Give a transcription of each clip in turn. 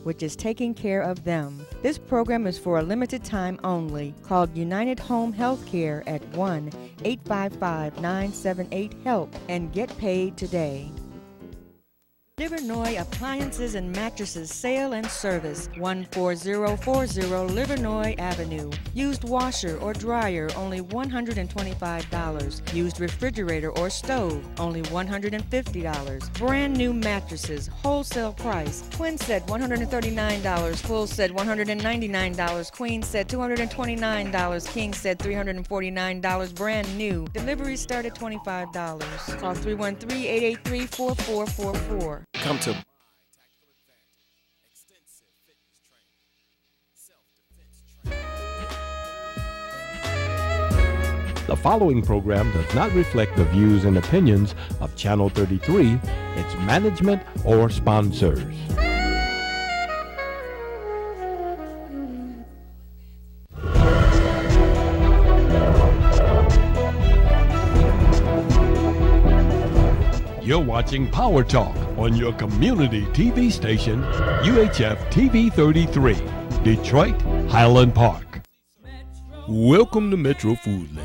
which is taking care of them. This program is for a limited time only. Call United Home Healthcare at 1-855-978-HELP and get paid today. Livernois Appliances and Mattresses Sale and Service, 14040 Livernois Avenue. Used washer or dryer, only $125. Used refrigerator or stove, only $150. Brand new mattresses, wholesale price. Twin set $139, full set $199, queen set $229, king set $349, brand new. Delivery start at $25. Call 313-883-4444. Come to The following program does not reflect the views and opinions of Channel 33, its management, or sponsors. You're watching Power Talk on your community TV station, UHF TV 33, Detroit, Highland Park. Welcome to Metro Foodland,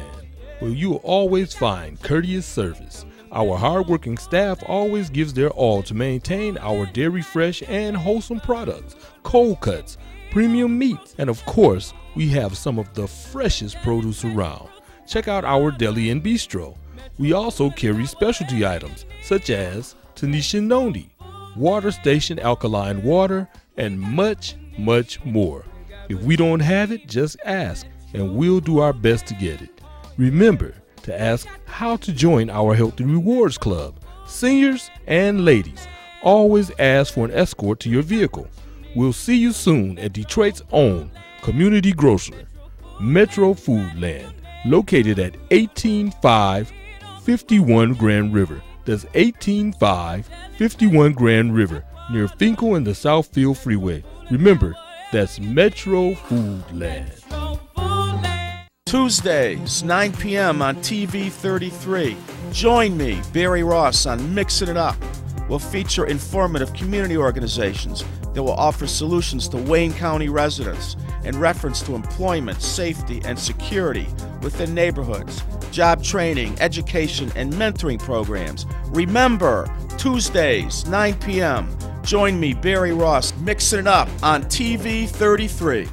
where you will always find courteous service. Our hardworking staff always gives their all to maintain our dairy fresh and wholesome products, cold cuts, premium meats, and of course, we have some of the freshest produce around. Check out our deli and bistro. We also carry specialty items such as Tanisha Noni, Water Station alkaline water, and much, much more. If we don't have it, just ask, and we'll do our best to get it. Remember to ask how to join our Healthy Rewards Club. Seniors and ladies, always ask for an escort to your vehicle. We'll see you soon at Detroit's own community grocer, Metro Foodland, located at 18551 Grand River. That's 18551 Grand River, near Finkel and the Southfield Freeway. Remember, that's Metro Foodland. Tuesdays, 9 p.m. on TV 33. Join me, Barry Ross, on Mixing It Up. We'll feature informative community organizations that will offer solutions to Wayne County residents in reference to employment, safety, and security within neighborhoods, job training, education, and mentoring programs. Remember, Tuesdays, 9 p.m. Join me, Barry Ross, Mixing It Up on TV 33.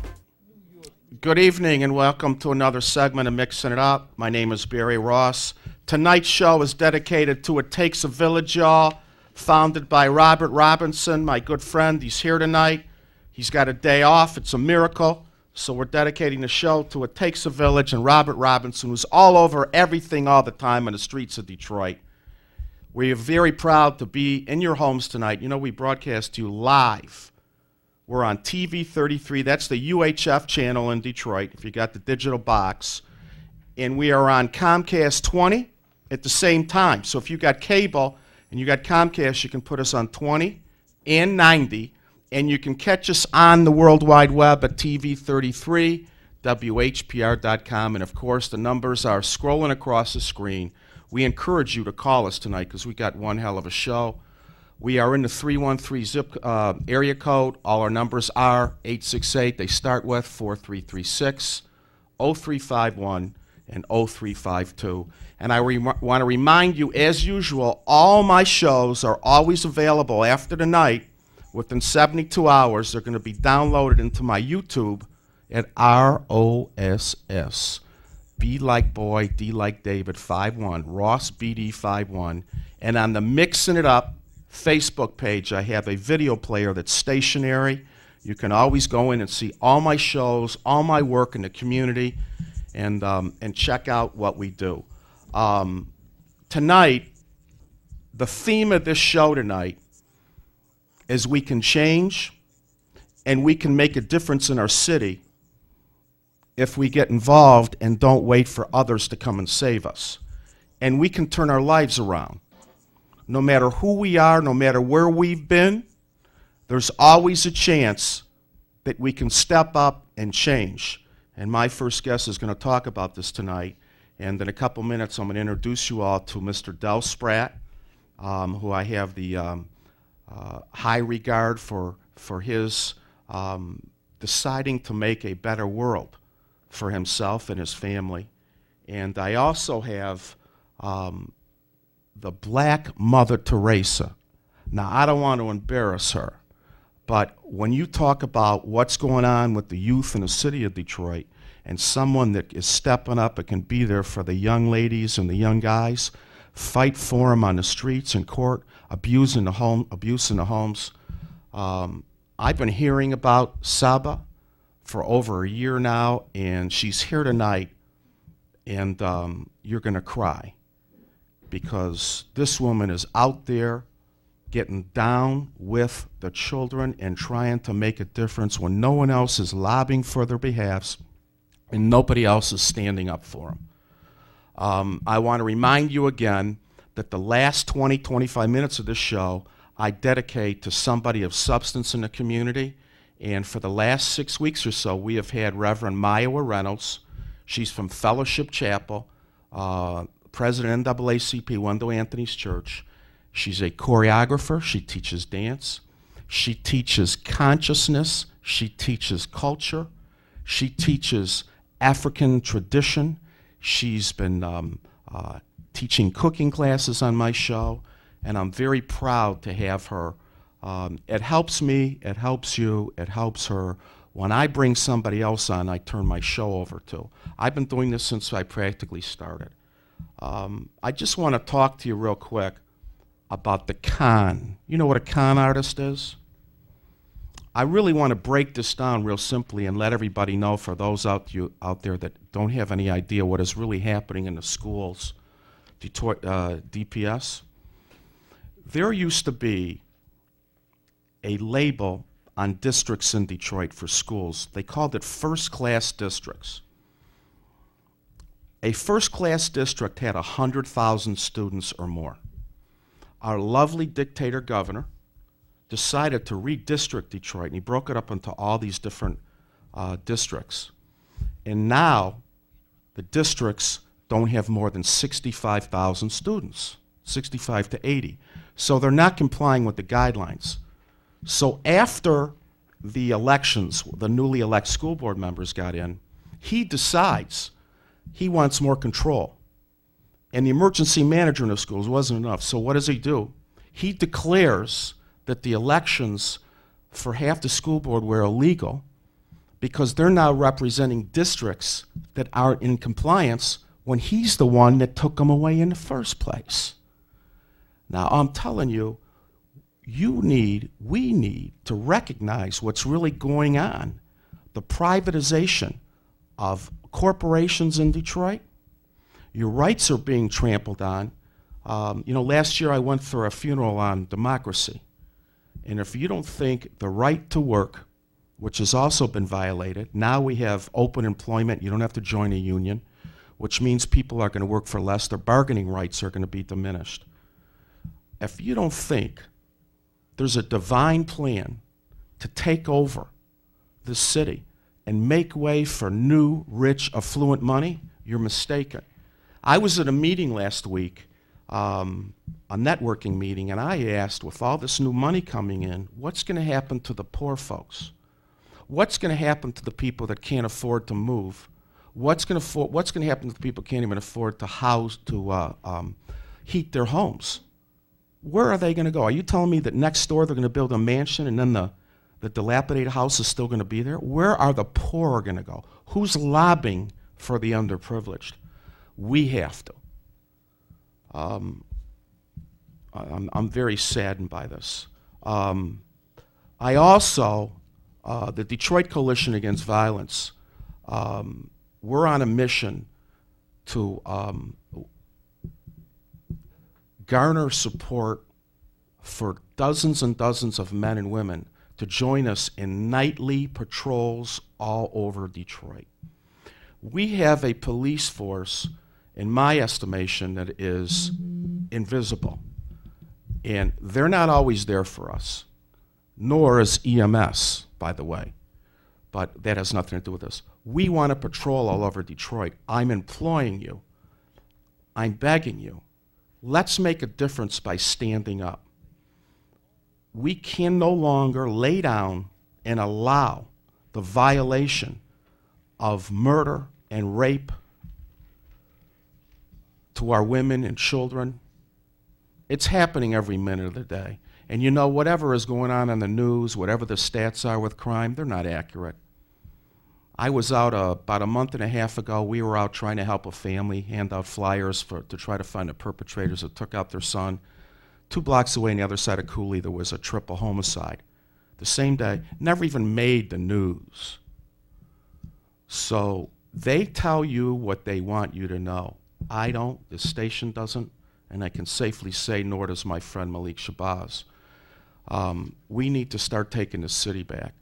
Good evening and welcome to another segment of Mixing It Up. My name is Barry Ross. Tonight's show is dedicated to It Takes a Village, y'all, founded by Robert Robinson, my good friend. He's here tonight. He's got a day off. It's a miracle. So we're dedicating the show to It Takes a Village and Robert Robinson, who's all over everything all the time on the streets of Detroit. We are very proud to be in your homes tonight. You know, we broadcast to you live. We're on TV 33. That's the UHF channel in Detroit, if you got the digital box. And we are on Comcast 20 at the same time. So if you got cable and you got Comcast, you can put us on 20 and 90. And you can catch us on the World Wide Web at TV 33, WHPR.com. And, of course, the numbers are scrolling across the screen. We encourage you to call us tonight because we got one hell of a show. We are in the 313 zip area code. All our numbers are 868. They start with 4336, 0351, and 0352. And I want to remind you, as usual, all my shows are always available after the night. Within 72 hours, they're going to be downloaded into my YouTube at ROSS. B like boy, D like David, 51, Ross BD 51. And on the Mixing It Up Facebook page, I have a video player that's stationary. You can always go in and see all my shows, all my work in the community, and check out what we do. Tonight, the theme of this show tonight is we can change and we can make a difference in our city if we get involved and don't wait for others to come and save us. And we can turn our lives around. No matter who we are, no matter where we've been, there's always a chance that we can step up and change. And my first guest is going to talk about this tonight. And in a couple minutes, I'm going to introduce you all to Mr. Del Spratt, who I have the high regard for for his deciding to make a better world for himself and his family. And I also have the Black Mother Teresa. Now, I don't want to embarrass her, but when you talk about what's going on with the youth in the city of Detroit, and someone that is stepping up and can be there for the young ladies and the young guys, fight for them on the streets and court, abuse in the homes. I've been hearing about Saba for over a year now, and she's here tonight, and you're going to cry, because this woman is out there getting down with the children and trying to make a difference when no one else is lobbying for their behalves and nobody else is standing up for them. I want to remind you again that the last 20, 25 minutes of this show I dedicate to somebody of substance in the community. And for the last 6 weeks or so, we have had Reverend Maya Reynolds. She's from Fellowship Chapel, president NAACP, Wendell Anthony's church. She's a choreographer. She teaches dance. She teaches consciousness. She teaches culture. She teaches African tradition. She's been teaching cooking classes on my show, and I'm very proud to have her. It helps me, it helps you, it helps her. When I bring somebody else on, I turn my show over to. I've been doing this since I practically started. I just want to talk to you real quick about the con. You know what a con artist is? I really want to break this down real simply and let everybody know, for those out there that don't have any idea what is really happening in the schools, Detroit, DPS. There used to be a label on districts in Detroit for schools. They called it first-class districts. A first-class district had 100,000 students or more. Our lovely dictator governor decided to redistrict Detroit, and he broke it up into all these different districts. And now the districts don't have more than 65,000 students, 65 to 80. So they're not complying with the guidelines. So after the elections, the newly elected school board members got in, he decides he wants more control. And the emergency manager in the schools wasn't enough. So what does he do? He declares that the elections for half the school board were illegal because they're now representing districts that aren't in compliance when he's the one that took them away in the first place. Now, I'm telling you, we need to recognize what's really going on. The privatization of corporations in Detroit. Your rights are being trampled on. Last year I went for a funeral on democracy. And if you don't think the right to work, which has also been violated, now we have open employment, you don't have to join a union, which means people are going to work for less, their bargaining rights are going to be diminished. If you don't think there's a divine plan to take over the city and make way for new, rich, affluent money, you're mistaken. I was at a meeting last week, a networking meeting, and I asked, with all this new money coming in, what's going to happen to the poor folks? What's going to happen to the people that can't afford to move? What's going to happen to the people who can't even afford to heat their homes? Where are they going to go? Are you telling me that next door they're going to build a mansion and then the dilapidated house is still going to be there? Where are the poor going to go? Who's lobbying for the underprivileged? We have to. I'm very saddened by this. I also, the Detroit Coalition Against Violence, we're on a mission to garner support for dozens and dozens of men and women to join us in nightly patrols all over Detroit. We have a police force, in my estimation, that is invisible. And they're not always there for us, nor is EMS, by the way. But that has nothing to do with this. We want to patrol all over Detroit. I'm imploring you. I'm begging you. Let's make a difference by standing up. we can no longer lay down and allow the violation of murder and rape to our women and children. It's happening every minute of the day. And you know, whatever is going on the news, whatever the stats are with crime, they're not accurate. I was out about a month and a half ago. We were out trying to help a family, hand out flyers to try to find the perpetrators that took out their son. 2 blocks away on the other side of Cooley, there was a triple homicide. The same day, never even made the news. So they tell you what they want you to know. I don't, the station doesn't, and I can safely say nor does my friend Malik Shabazz. We need to start taking the city back.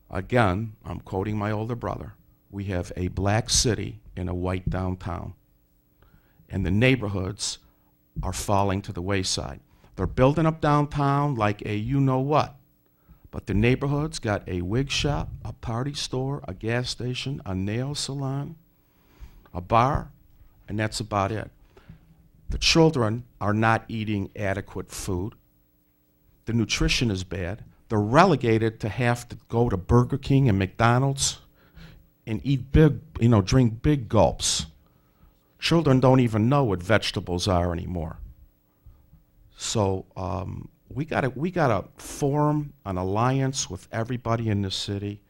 Again, I'm quoting my older brother. We have a black city in a white downtown, and the neighborhoods are falling to the wayside. They're building up downtown like a you-know-what, but the neighborhoods got a wig shop, a party store, a gas station, a nail salon, a bar, and that's about it. The children are not eating adequate food. The nutrition is bad. They're relegated to have to go to Burger King and McDonald's and eat big, drink big gulps. Children don't even know what vegetables are anymore. So we gotta form an alliance with everybody in this city,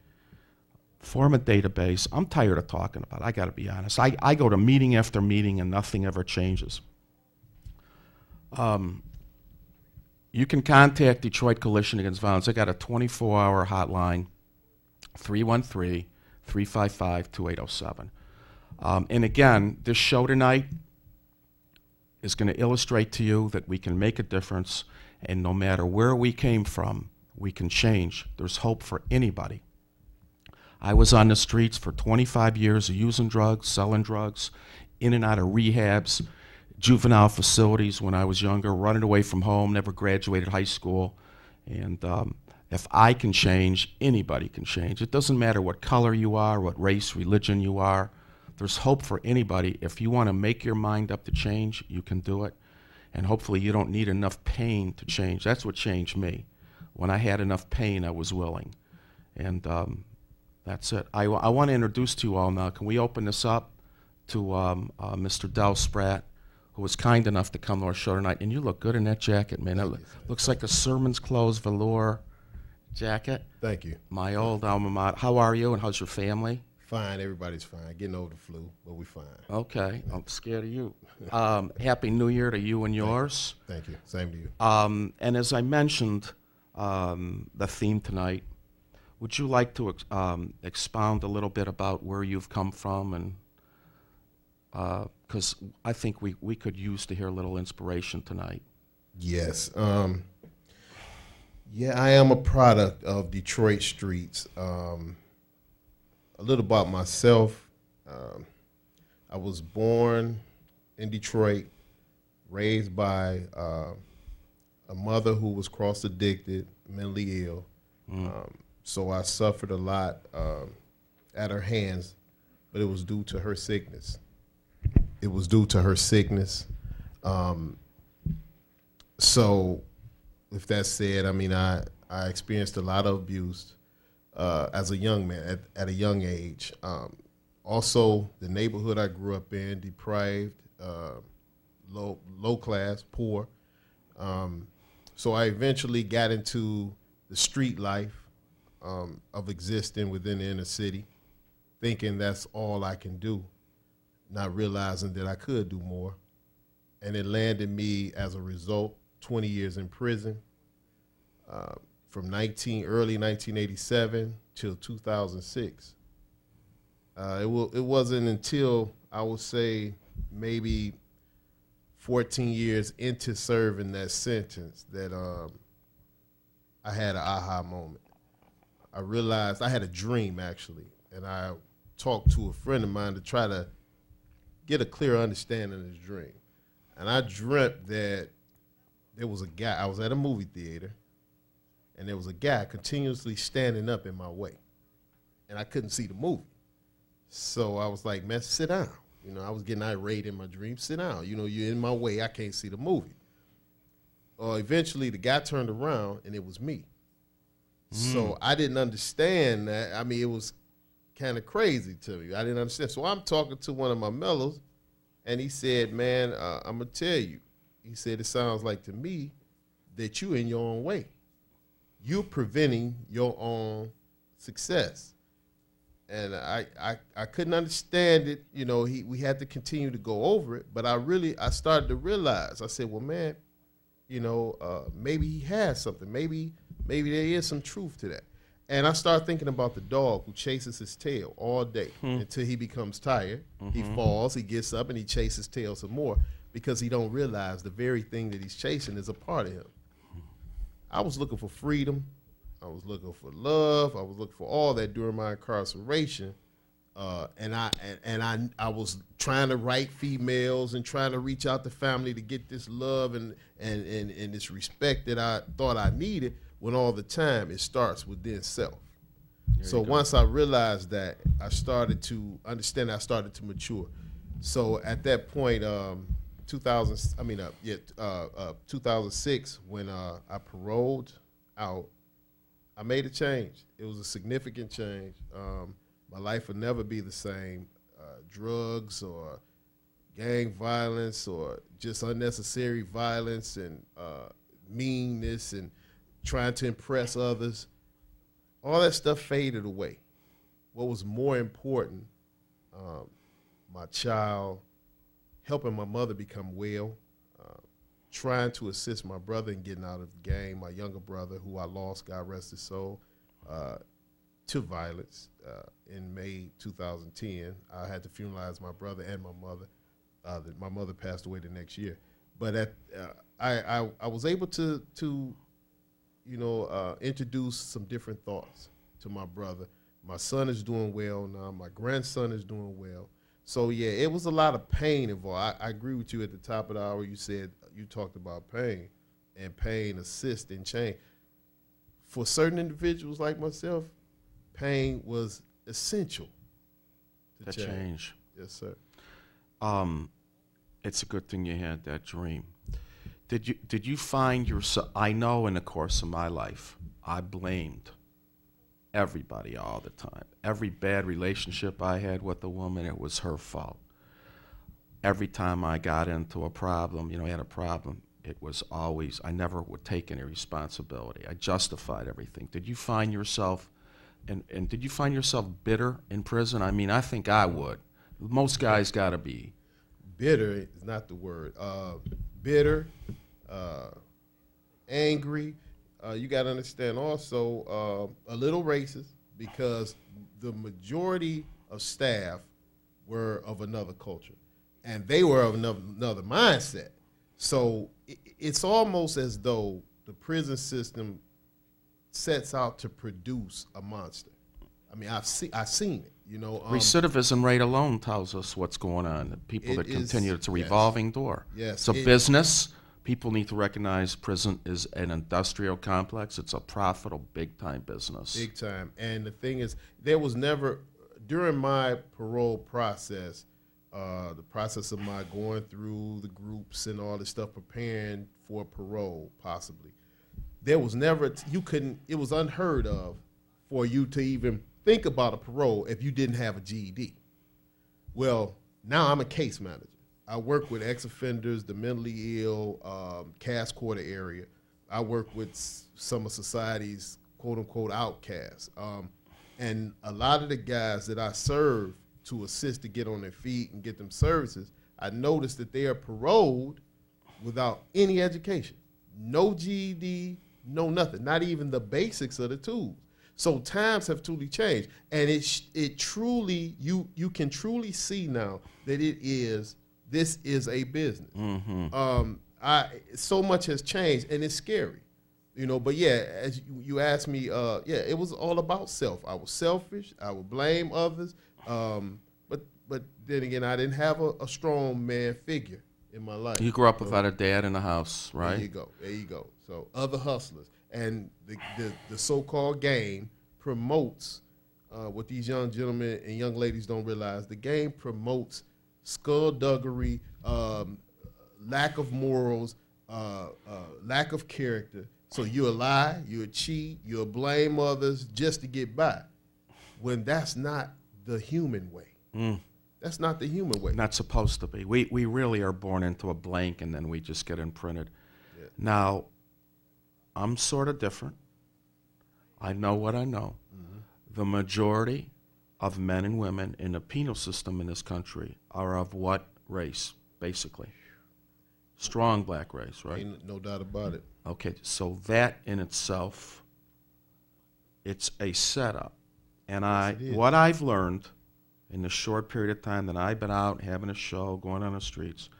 form a database. I'm tired of talking about it. I gotta be honest. I go to meeting after meeting and nothing ever changes. You can contact Detroit Coalition Against Violence. They got a 24-hour hotline, 313-355-2807. And again, this show tonight is going to illustrate to you that we can make a difference, and no matter where we came from, we can change. There's hope for anybody. I was on the streets for 25 years using drugs, selling drugs, in and out of rehabs, juvenile facilities when I was younger, running away from home, never graduated high school. And if I can change, anybody can change. It doesn't matter what color you are, what race, religion you are. There's hope for anybody. If you want to make your mind up to change, you can do it. And hopefully you don't need enough pain to change. That's what changed me. When I had enough pain, I was willing. And that's it. I want to introduce to you all now. Can we open this up to Mr. Del Spratt, who was kind enough to come to our show tonight. And you look good in that jacket, man. It looks like a sermon's clothes velour jacket. Thank you. My old alma mater. How are you, and how's your family? Fine, everybody's fine. Getting over the flu, but we fine. Okay, I'm scared of you. Happy New Year to you and yours. Thank you. Same to you. And as I mentioned, the theme tonight, would you like to expound a little bit about where you've come from, and because I think we could use to hear a little inspiration tonight. Yes. Yeah, I am a product of Detroit streets. A little about myself. I was born in Detroit, raised by a mother who was cross-addicted, mentally ill. So I suffered a lot at her hands, but it was due to her sickness. So with that said, I mean, I experienced a lot of abuse as a young man at a young age. Also, the neighborhood I grew up in, deprived, low class, poor. So I eventually got into the street life of existing within the inner city, thinking that's all I can do, not realizing that I could do more. And it landed me, as a result, 20 years in prison from early 1987 till 2006. It wasn't until, I would say, maybe 14 years into serving that sentence that I had an aha moment. I realized I had a dream, actually, and I talked to a friend of mine to try to get a clear understanding of this dream. And I dreamt that there was a guy, I was at a movie theater, and there was a guy continuously standing up in my way, and I couldn't see the movie. So I was like, man, sit down. You know, I was getting irate in my dream. Sit down. You know, you're in my way. I can't see the movie. eventually the guy turned around and it was me. So I didn't understand that. I mean, it was kind of crazy to me. I didn't understand. So I'm talking to one of my mellows, and he said, man, I'm going to tell you. He said, it sounds like to me that you in your own way. You're preventing your own success. And I couldn't understand it. You know, we had to continue to go over it. But I started to realize, I said, well, man, you know, maybe he has something. Maybe there is some truth to that. And I started thinking about the dog who chases his tail all day until he becomes tired. He falls, he gets up, and he chases his tail some more because he don't realize the very thing that he's chasing is a part of him. I was looking for freedom. I was looking for love. I was looking for all that during my incarceration. And I was trying to write females and trying to reach out to family to get this love and this respect that I thought I needed, when all the time it starts within self. So once I realized that, I started to understand, I started to mature. So at that point, 2006, when I paroled out, I made a change. It was a significant change. My life would never be the same. Drugs or gang violence or just unnecessary violence and meanness and trying to impress others, all that stuff faded away. What was more important, my child, helping my mother become well, trying to assist my brother in getting out of the game, my younger brother, who I lost, God rest his soul, to violence in May 2010. I had to funeralize my brother and my mother. My mother passed away the next year. But I was able to introduce some different thoughts to my brother. My son is doing well now. My grandson is doing well. So, yeah, it was a lot of pain involved. I agree with you at the top of the hour. You said you talked about pain, and pain assists in change. For certain individuals like myself, pain was essential to change. Yes, sir. It's a good thing you had that dream. Did you find yourself? I know in the course of my life, I blamed everybody all the time. Every bad relationship I had with a woman, it was her fault. Every time I got into a problem, had a problem, it was always, I never would take any responsibility. I justified everything. Did you find yourself, and did you find yourself bitter in prison? I mean, I think I would. Most guys got to be. Bitter is not the word. Bitter, angry. You got to understand also a little racist, because the majority of staff were of another culture, and they were of another mindset. So it's almost as though the prison system sets out to produce a monster. I mean, I've seen it. Recidivism rate alone tells us what's going on. The people that continue, it's a revolving door. Yes. It's a business. People need to recognize prison is an industrial complex. It's a profitable, big-time business. Big time. And the thing is, there was never, during my parole process, the process of my going through the groups and all this stuff, preparing for parole, possibly, there was never, it was unheard of for you to even think about a parole if you didn't have a GED. Well, now I'm a case manager. I work with ex-offenders, the mentally ill, Cass Quarter area. I work with some of society's quote-unquote outcasts. And a lot of the guys that I serve to assist to get on their feet and get them services, I noticed that they are paroled without any education. No GED, no nothing, not even the basics of the tools. So times have truly changed. And it truly, you can truly see now that this is a business. Mm-hmm. So much has changed, and it's scary, But yeah, as you asked me, it was all about self. I was selfish. I would blame others, but then again, I didn't have a strong man figure in my life. You grew up without a dad in the house, right? There you go. So other hustlers, and the so-called game promotes what these young gentlemen and young ladies don't realize. The game promotes skullduggery, lack of morals, lack of character. So you'll lie, you'll cheat, you'll blame others just to get by, when that's not the human way. That's not the human way. Not supposed to be. We really are born into a blank, and then we just get imprinted. Yeah. Now, I'm sort of different. I know what I know. The majority of men and women in the penal system in this country are of what race, basically? Strong black race, right? Ain't no doubt about it. Okay, so that in itself, it's a setup. And what I've learned in the short period of time that I've been out having a show, going on the streets,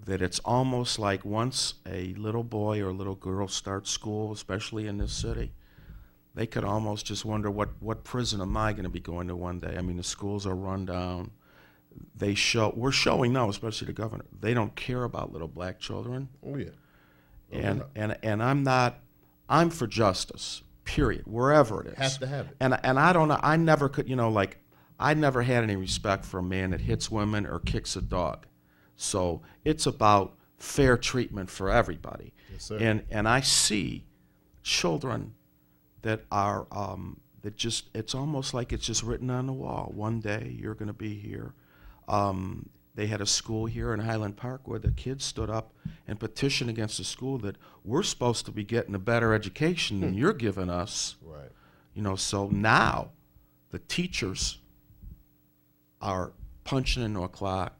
that it's almost like once a little boy or a little girl starts school, especially in this city, they could almost just wonder, what prison am I going to be going to one day? I mean, the schools are run down. We're showing now, especially the governor, they don't care about little black children. Oh, yeah. And I'm for justice, period, wherever it is. Have to have it. And I don't know, I never could, I never had any respect for a man that hits women or kicks a dog. So it's about fair treatment for everybody. Yes, sir. And I see children that are, it's almost like it's just written on the wall. One day you're going to be here. They had a school here in Highland Park where the kids stood up and petitioned against the school that we're supposed to be getting a better education than you're giving us. Right. So now the teachers are punching into a clock.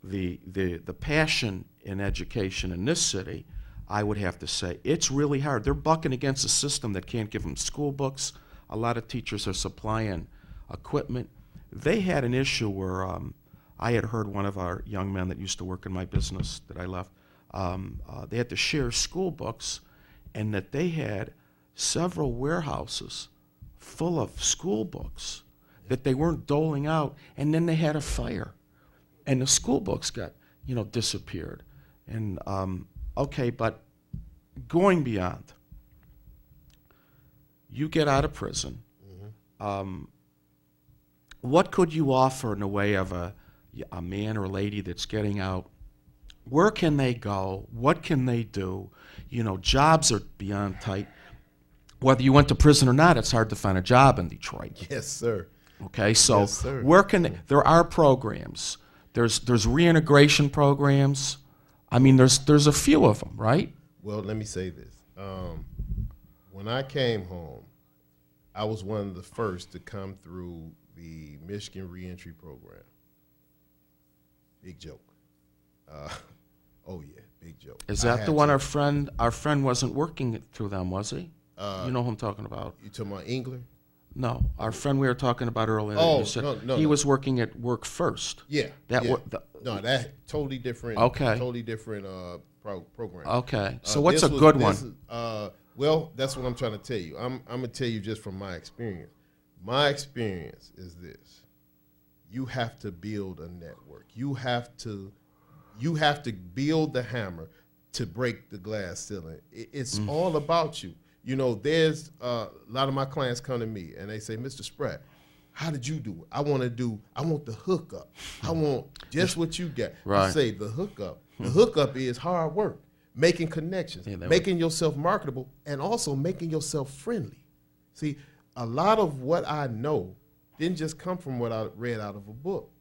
The passion in education in this city, I would have to say, it's really hard. They're bucking against a system that can't give them school books. A lot of teachers are supplying equipment. They had an issue where I had heard one of our young men that used to work in my business that I left, they had to share school books, and that they had several warehouses full of school books that they weren't doling out, and then they had a fire, and the school books got, disappeared. And okay, but going beyond, you get out of prison. What could you offer in the way of a man or a lady that's getting out? Where can they go? What can they do? Jobs are beyond tight. Whether you went to prison or not, it's hard to find a job in Detroit. Yes, sir. Okay, so yes, sir. Where can they, there are programs. There's reintegration programs. I mean, there's a few of them, right? Well, let me say this. When I came home, I was one of the first to come through the Michigan Reentry Program. Big joke. Oh yeah, big joke. Is that the one our friend wasn't working through them, was he? You know who I'm talking about? You talking about Engler? No, our friend we were talking about earlier. Oh, you said no. He was working at Work First. Yeah. That yeah. That totally different. Okay. Totally different program. Okay. So what's a good one? Well, that's what I'm trying to tell you. I'm gonna tell you just from my experience. My experience is this: you have to build a network. You have to build the hammer to break the glass ceiling. It's all about you. There's a lot of my clients come to me and they say, Mr. Spratt, how did you do it? I want the hookup. I want just what you got. Right. I say the hookup. The hookup is hard work, making connections, making yourself marketable, and also making yourself friendly. See, a lot of what I know didn't just come from what I read out of a book.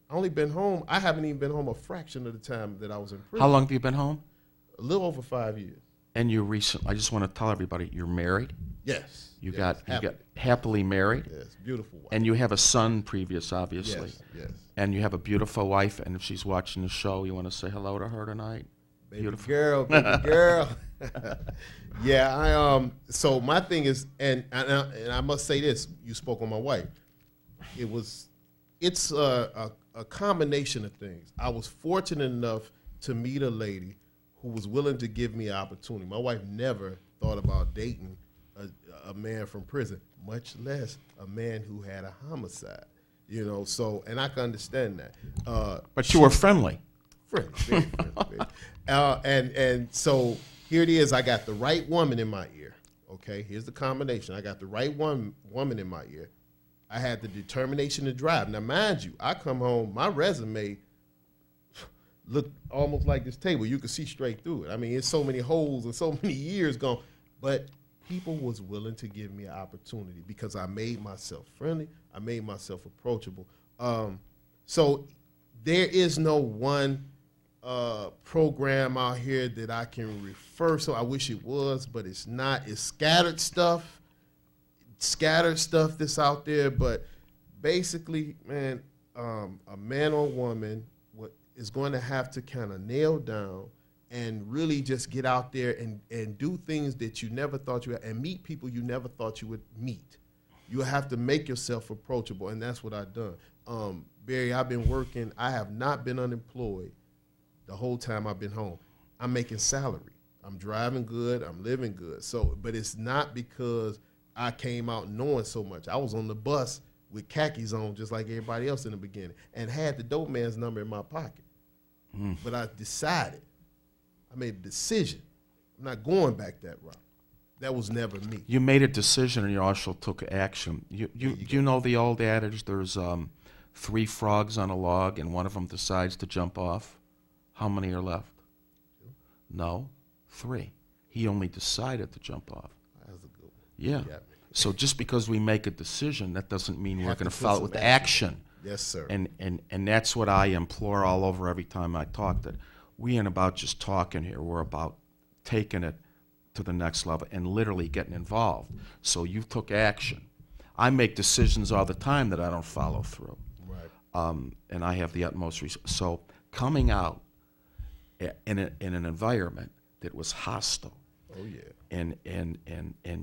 I haven't even been home a fraction of the time that I was in prison. How long have you been home? A little over 5 years. And you recently, I just want to tell everybody, you're married? Yes. You got happily married? Yes, beautiful wife. And you have a son previous, obviously. Yes. And you have a beautiful wife, and if she's watching the show, you want to say hello to her tonight? Baby Beautiful. girl. Yeah, so my thing is, and I must say this, you spoke on my wife. It's a combination of things. I was fortunate enough to meet a lady who was willing to give me an opportunity. My wife never thought about dating a man from prison, much less a man who had a homicide. So, and I can understand that. But you were friendly. Friendly, very friendly. And so here it is. I got the right woman in my ear. Okay, here's the combination. I got the right woman in my ear. I had the determination to drive. Now, mind you, I come home, my resume, looked almost like this table. You could see straight through it. I mean, it's so many holes and so many years gone. But people was willing to give me an opportunity because I made myself friendly. I made myself approachable. So there is no one program out here that I can refer. So I wish it was, but it's not. It's scattered stuff that's out there. But basically, man, a man or woman is going to have to kind of nail down and really just get out there and do things that you never thought you would, and meet people you never thought you would meet. You have to make yourself approachable, and that's what I've done. Barry, I've been working. I have not been unemployed the whole time I've been home. I'm making salary. I'm driving good. I'm living good. So, but it's not because I came out knowing so much. I was on the bus with khakis on just like everybody else in the beginning and had the dope man's number in my pocket. But I decided, I made a decision. I'm not going back that route. That was never me. You made a decision and you also took action. You know the old adage, there's 3 frogs on a log and one of them decides to jump off. How many are left? 2. No, 3. He only decided to jump off. That was a good one. Yeah. So just because we make a decision, that doesn't mean we're going to put follow it some with action. Yes, sir. And that's what I implore all over every time I talk, that we ain't about just talking here. We're about taking it to the next level and literally getting involved. So you took action. I make decisions all the time that I don't follow through. Right. And I have the utmost respect. So coming out in an environment that was hostile. Oh, yeah. And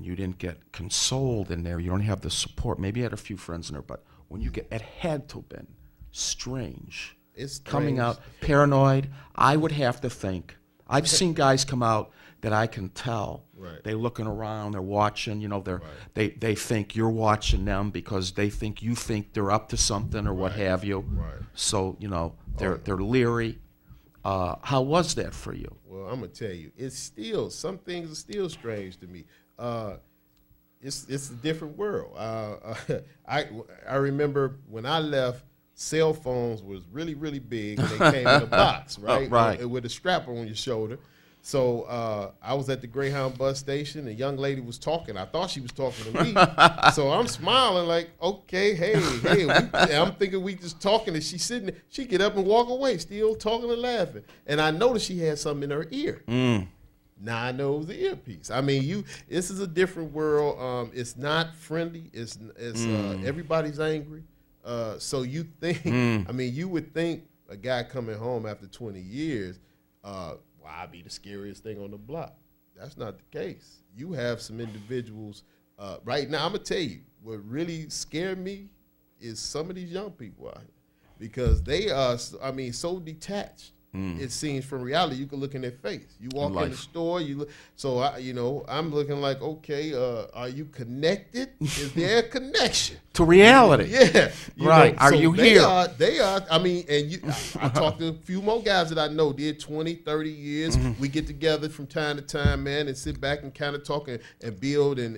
you didn't get consoled in there. You don't have the support. Maybe you had a few friends in there, but when you get, it had to have been strange. It's coming strange. out paranoid. I would have to think. I've seen guys come out that I can tell. Right. They're looking around. They're watching. You know, they think you're watching them because they think you think they're up to something or what have you. Right. So you know they're leery. How was that for you? Well, I'm gonna tell you, it's still, some things are still strange to me. It's a different world. I remember when I left, cell phones was really, really big, and they came in a box, right? Right. With a strap on your shoulder. So I was at the Greyhound bus station. A young lady was talking. I thought she was talking to me. So I'm smiling like, okay, hey. I'm thinking we just talking, and she's sitting there. She get up and walk away, still talking and laughing. And I noticed she had something in her ear. Now I know it was the earpiece. I mean, this is a different world. It's not friendly. It's everybody's angry. So you think, I mean, you would think a guy coming home after 20 years, I'd be the scariest thing on the block. That's not the case. You have some individuals. Right now, I'm going to tell you, what really scared me is some of these young people out here. Because they are, I mean, so detached. It seems from reality. You can look in their face. You walk in the store. You look. So I'm looking like, okay, are you connected? Is there a connection to reality? Yeah, right. Are you here? They are. I mean, and I talked to a few more guys that I know did 20, 30 years. We get together from time to time, man, and sit back and kind of talk and build and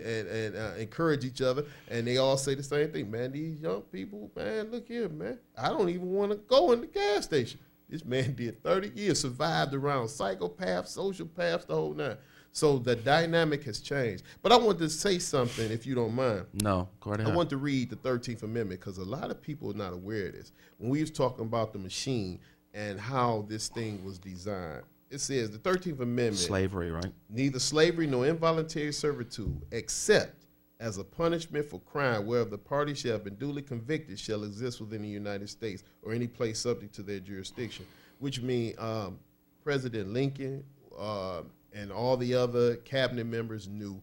encourage each other. And they all say the same thing, man. These young people, man, look here, man. I don't even want to go in the gas station. This man did 30 years, survived around psychopaths, sociopaths, the whole nine. So the dynamic has changed. But I want to say something, if you don't mind. No, go ahead. I want to read the 13th Amendment because a lot of people are not aware of this. When we was talking about the machine and how this thing was designed, it says the 13th Amendment. Slavery, right? Neither slavery nor involuntary servitude, except as a punishment for crime whereof the party shall have been duly convicted, shall exist within the United States or any place subject to their jurisdiction. Which means President Lincoln and all the other cabinet members knew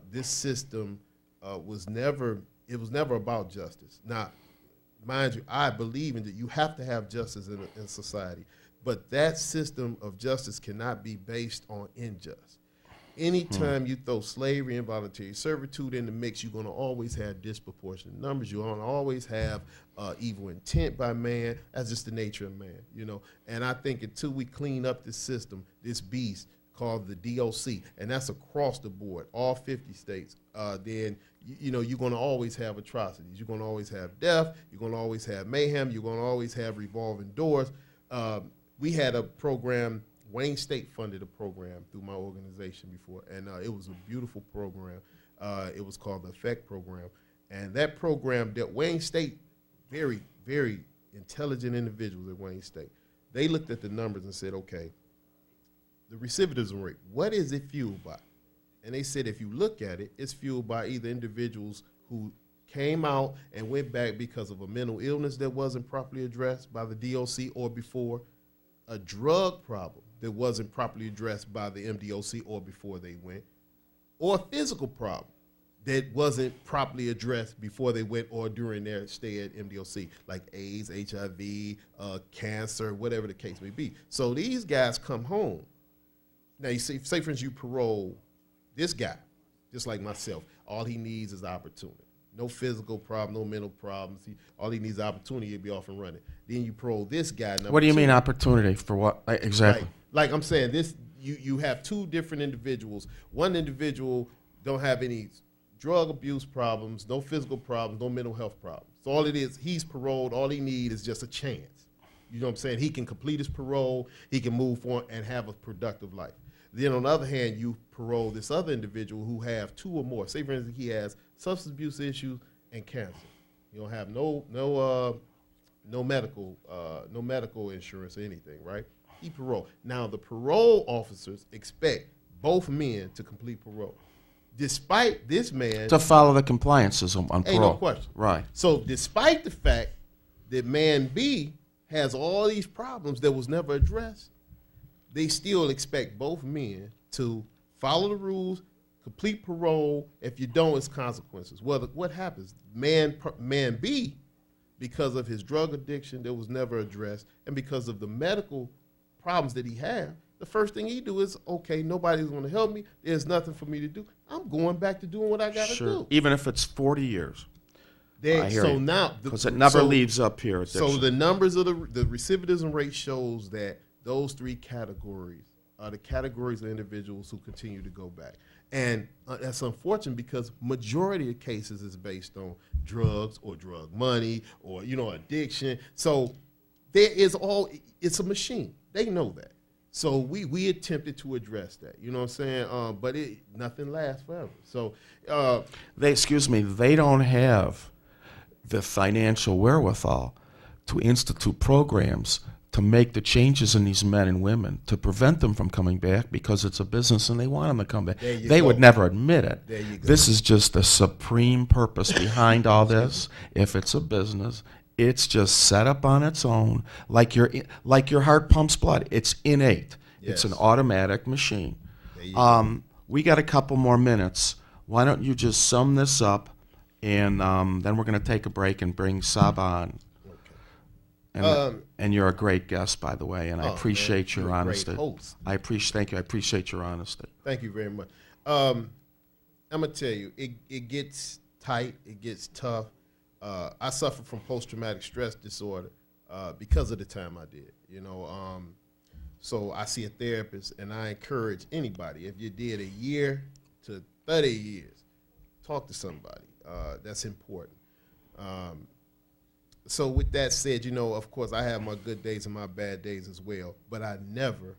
this system was never about justice. Now, mind you, I believe in that you have to have justice in society, but that system of justice cannot be based on injustice. Anytime you throw slavery and involuntary servitude in the mix, you're going to always have disproportionate numbers. You're going to always have evil intent by man. That's just the nature of man, you know. And I think until we clean up this system, this beast called the DOC, and that's across the board, all 50 states, then you're going to always have atrocities. You're going to always have death. You're going to always have mayhem. You're going to always have revolving doors. we had a program. Wayne State funded a program through my organization before, and it was a beautiful program. It was called the Effect Program, and that program that Wayne State, very, very intelligent individuals at Wayne State, they looked at the numbers and said, okay, the recidivism rate, what is it fueled by? And they said if you look at it, it's fueled by either individuals who came out and went back because of a mental illness that wasn't properly addressed by the DOC, or before a drug problem that wasn't properly addressed by the MDOC, or before they went, or a physical problem that wasn't properly addressed before they went or during their stay at MDOC, like AIDS, HIV, cancer, whatever the case may be. So these guys come home. Now, you say for instance, you parole this guy, just like myself. All he needs is opportunity. No physical problem, no mental problems. All he needs is opportunity, he'll be off and running. Then you parole this guy. What do you mean opportunity? For what? Exactly. Like I'm saying, this you have two different individuals. One individual don't have any drug abuse problems, no physical problems, no mental health problems. So all it is, he's paroled. All he needs is just a chance. You know what I'm saying? He can complete his parole. He can move on and have a productive life. Then on the other hand, you parole this other individual who have two or more. Say for instance, he has substance abuse issues and cancer. You don't have no medical insurance or anything, right? He parole. Now the parole officers expect both men to complete parole, despite this man to follow the compliances on parole. Ain't no question, right? So despite the fact that man B has all these problems that was never addressed, they still expect both men to follow the rules, complete parole. If you don't, it's consequences. Well, what happens? Man B, because of his drug addiction that was never addressed, and because of the medical problems that he had, the first thing he do is, okay, nobody's going to help me. There's nothing for me to do. I'm going back to doing what I got to do. Even if it's 40 years. Because it never leaves up here. Addiction. So the numbers of the recidivism rate shows that those three categories are the categories of individuals who continue to go back. And that's unfortunate because majority of cases is based on drugs or drug money or, addiction. So there is it's a machine. They know that. So we attempted to address that. You know what I'm saying? But nothing lasts forever. So they don't have the financial wherewithal to institute programs to make the changes in these men and women to prevent them from coming back, because it's a business and they want them to come back. They would never admit it. This is just the supreme purpose behind all this. If it's a business, it's just set up on its own, like your heart pumps blood. It's innate. Yes. It's an automatic machine. We got a couple more minutes. Why don't you just sum this up, and then we're going to take a break and bring Saba on. And you're a great guest, by the way, and I appreciate your honesty. Thank you. I appreciate your honesty. Thank you very much. I'm gonna tell you, it gets tight. It gets tough. I suffer from post-traumatic stress disorder because of the time I did. So I see a therapist, and I encourage anybody, if you did a year to 30 years, talk to somebody. That's important. So with that said, of course, I have my good days and my bad days as well, but I never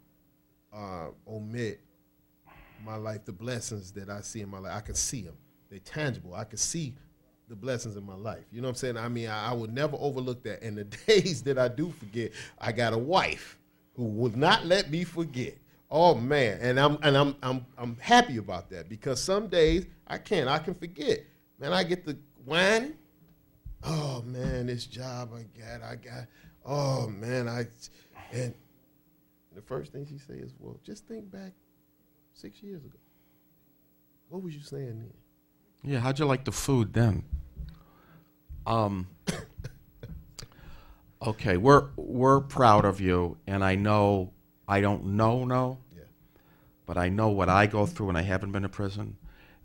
omit my life, the blessings that I see in my life. I can see them. They're tangible. I can see the blessings in my life. You know what I'm saying? I mean, I would never overlook that. And the days that I do forget, I got a wife who will not let me forget. Oh man, and I'm happy about that, because some days I can forget. Man, I get the whining. Oh man, this job I got. Oh man, and the first thing she says is, well, just think back 6 years ago. What was you saying then? Yeah, how'd you like the food then? Okay, we're proud of you, and I know I don't know, but I know what I go through, and I haven't been to prison,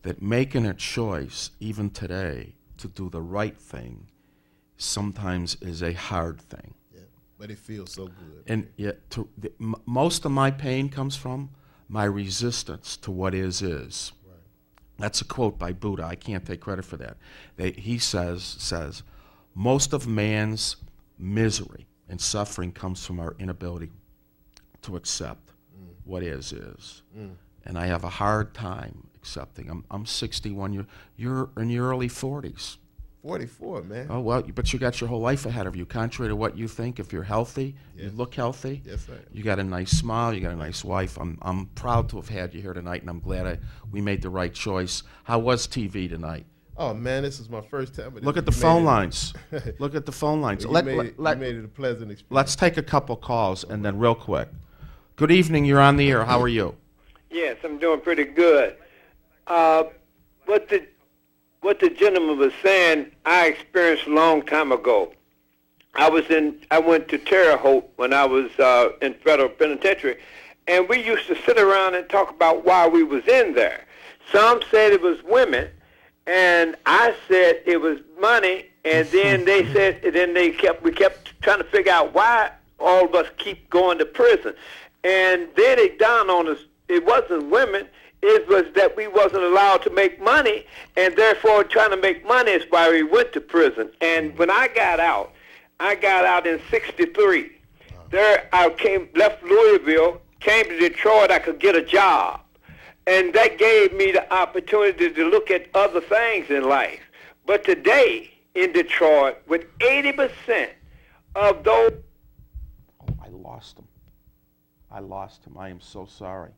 that making a choice, even today, to do the right thing sometimes is a hard thing. Yeah, but it feels so good. And yet, most of my pain comes from my resistance to what is. Right. That's a quote by Buddha. I can't take credit for that. He says, most of man's misery and suffering comes from our inability to accept what is. And I have a hard time accepting. I'm 61. You're in your early 40s. 44, man. Oh, well, but you got your whole life ahead of you. Contrary to what you think, if you're healthy, you look healthy. Yes, sir. You got a nice smile. You got a nice wife. I'm proud to have had you here tonight, and I'm glad we made the right choice. How was TV tonight? Oh, man, this is my first time. Look at the phone lines. Look at the phone lines. You made it a pleasant experience. Let's take a couple calls, and then real quick. Good evening. You're on the air. How are you? Yes, I'm doing pretty good. What the gentleman was saying, I experienced a long time ago. I went to Terre Haute when I was in federal penitentiary, and we used to sit around and talk about why we was in there. Some said it was women, and I said it was money, and then they said, and then we kept trying to figure out why all of us keep going to prison. And then it dawned on us, it wasn't women. It was that we wasn't allowed to make money, and therefore trying to make money is why we went to prison. And when I got out in '63. There I left Louisville, came to Detroit. I could get a job, and that gave me the opportunity to look at other things in life. But today in Detroit, with 80% of those, I lost him. I am so sorry.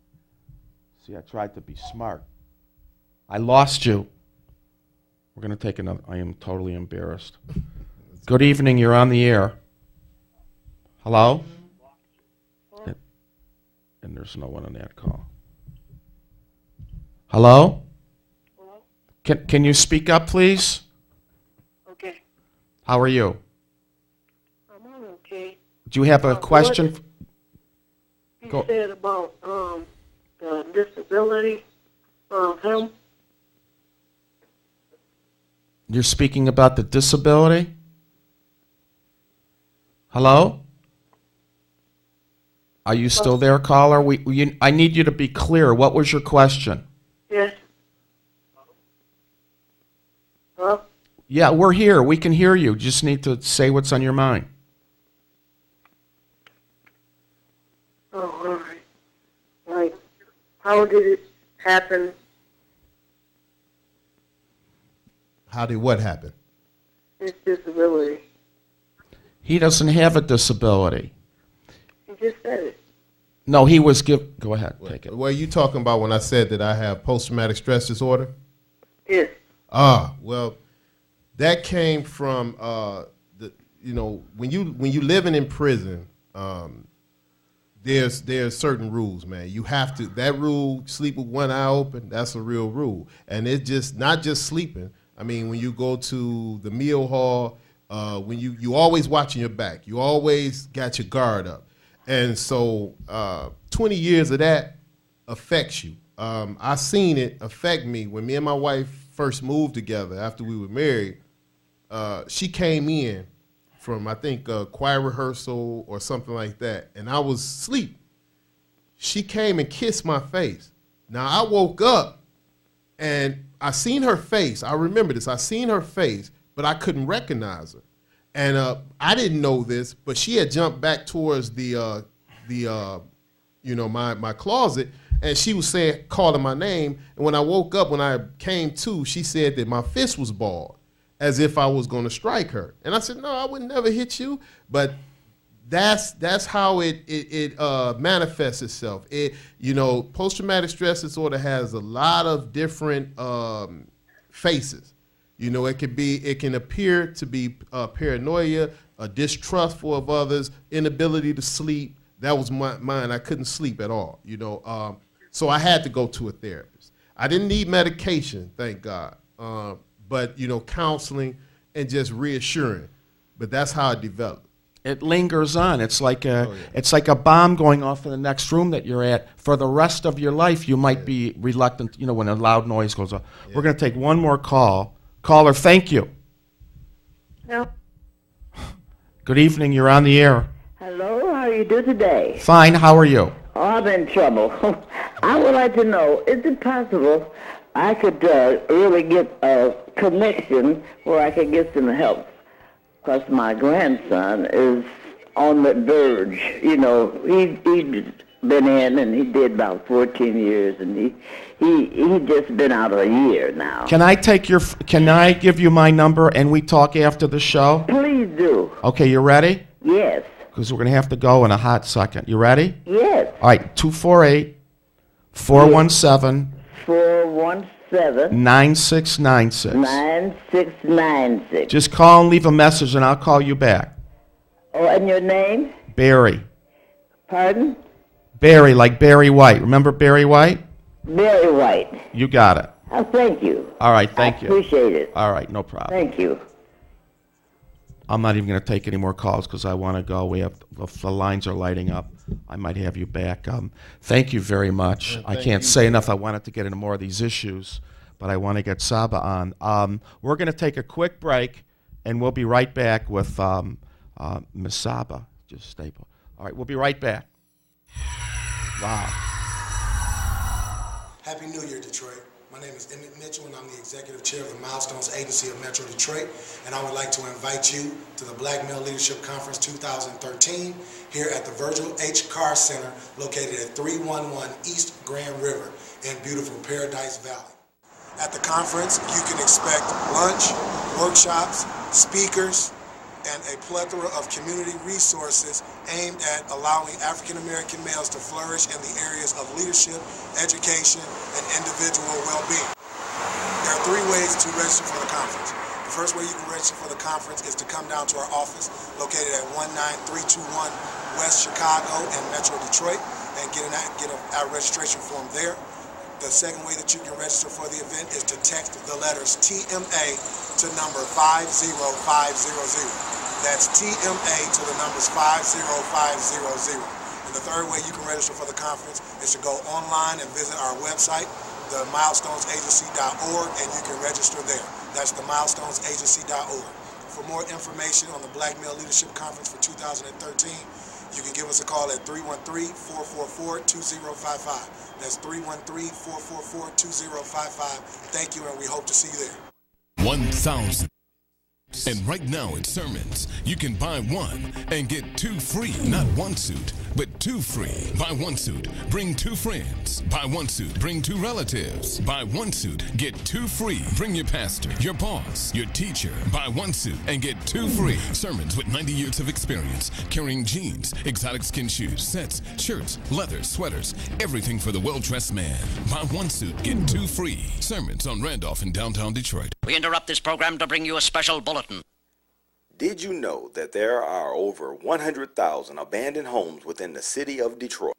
See, I tried to be smart. I lost you. We're going to take another. I am totally embarrassed. Good evening. You're on the air. Hello? And there's no one on that call. Hello? Hello? Can you speak up, please? Okay. How are you? I'm on okay. Do you have a question? You said about the disability of him. You're speaking about the disability? Hello? Are you still there, caller? I need you to be clear. What was your question? Yes. Hello? Yeah, we're here. We can hear you. Just need to say what's on your mind. Oh, all right. Like, how did it happen? How did what happen? His disability. He doesn't have a disability. You just said it. No, he was Go ahead, take it. What are you talking about when I said that I have post-traumatic stress disorder? Yes. Well, that came from when you living in prison, there's certain rules, man. You have to that rule, sleep with one eye open. That's a real rule, and it's just not just sleeping. I mean, when you go to the meal hall, when you always watching your back, you always got your guard up, and so 20 years of that affects you. I seen it affect me when me and my wife first moved together after we were married. She came in from, I think, choir rehearsal or something like that, and I was asleep. She came and kissed my face. Now, I woke up, and I seen her face. I remember this. I seen her face, but I couldn't recognize her. And I didn't know this, but she had jumped back towards my closet, and she was calling my name. And when I woke up, when I came to, she said that my fist was balled, as if I was going to strike her. And I said, no, I would never hit you. But that's how it manifests itself. Post-traumatic stress disorder has a lot of different faces. It can appear to be paranoia, distrustful of others, inability to sleep. That was mine. I couldn't sleep at all. So I had to go to a therapist. I didn't need medication, thank God. But counseling and just reassuring. But that's how it developed. It lingers on. It's like a bomb going off in the next room that you're at. For the rest of your life, you might be reluctant, when a loud noise goes off. Yeah. We're going to take one more call. Caller, thank you. No. Good evening. You're on the air. Hello. How are you doing today? Fine. How are you? Oh, I'm in trouble. I would like to know, is it possible I could really get a connection where I could get some help? Because my grandson is on the verge. You know, he'd been in, and he did about 14 years, and he just been out a year now. Can I give you my number and we talk after the show? Please do. Okay, you ready? Yes. Because we're going to have to go in a hot second. You ready? Yes. All right, 248-417. 417. 9696. 9696. Just call and leave a message, and I'll call you back. Oh, and your name? Barry. Pardon? Barry, like Barry White. Remember Barry White? Barry White. You got it. Oh, thank you. All right, thank you. Appreciate it. All right, no problem. Thank you. I'm not even going to take any more calls because I want to go. The lines are lighting up. I might have you back. Thank you very much. I can't say enough. I wanted to get into more of these issues, but I want to get Saba on. We're going to take a quick break, and we'll be right back with Miss Saba. Just staple. All right, we'll be right back. Wow. Happy New Year, Detroit. My name is Emmett Mitchell, and I'm the Executive Chair of the Milestones Agency of Metro Detroit, and I would like to invite you to the Black Male Leadership Conference 2013 here at the Virgil H. Carr Center, located at 311 East Grand River in beautiful Paradise Valley. At the conference, you can expect lunch, workshops, speakers, and a plethora of community resources aimed at allowing African American males to flourish in the areas of leadership, education, and individual well-being. There are 3 ways to register for the conference. The first way you can register for the conference is to come down to our office located at 19321 West Chicago in Metro Detroit and get our registration form there. The second way that you can register for the event is to text the letters TMA to number 50500. That's TMA to the numbers 50500. And the third way you can register for the conference is to go online and visit our website, themilestonesagency.org, and you can register there. That's themilestonesagency.org. For more information on the Black Male Leadership Conference for 2013, you can give us a call at 313-444-2055. That's 313-444-2055. Thank you, and we hope to see you there. 1,000. And right now at Sermons, you can buy 1 and get 2 free. Not 1 suit, but 2 free. Buy 1 suit, bring 2 friends. Buy 1 suit, bring 2 relatives. Buy 1 suit, get 2 free. Bring your pastor, your boss, your teacher. Buy 1 suit and get 2 free. Sermons with 90 years of experience, carrying jeans, exotic skin shoes, sets, shirts, leathers, sweaters, everything for the well-dressed man. Buy 1 suit, get 2 free. Sermons on Randolph in downtown Detroit. We interrupt this program to bring you a special bulletin. Did you know that there are over 100,000 abandoned homes within the city of Detroit?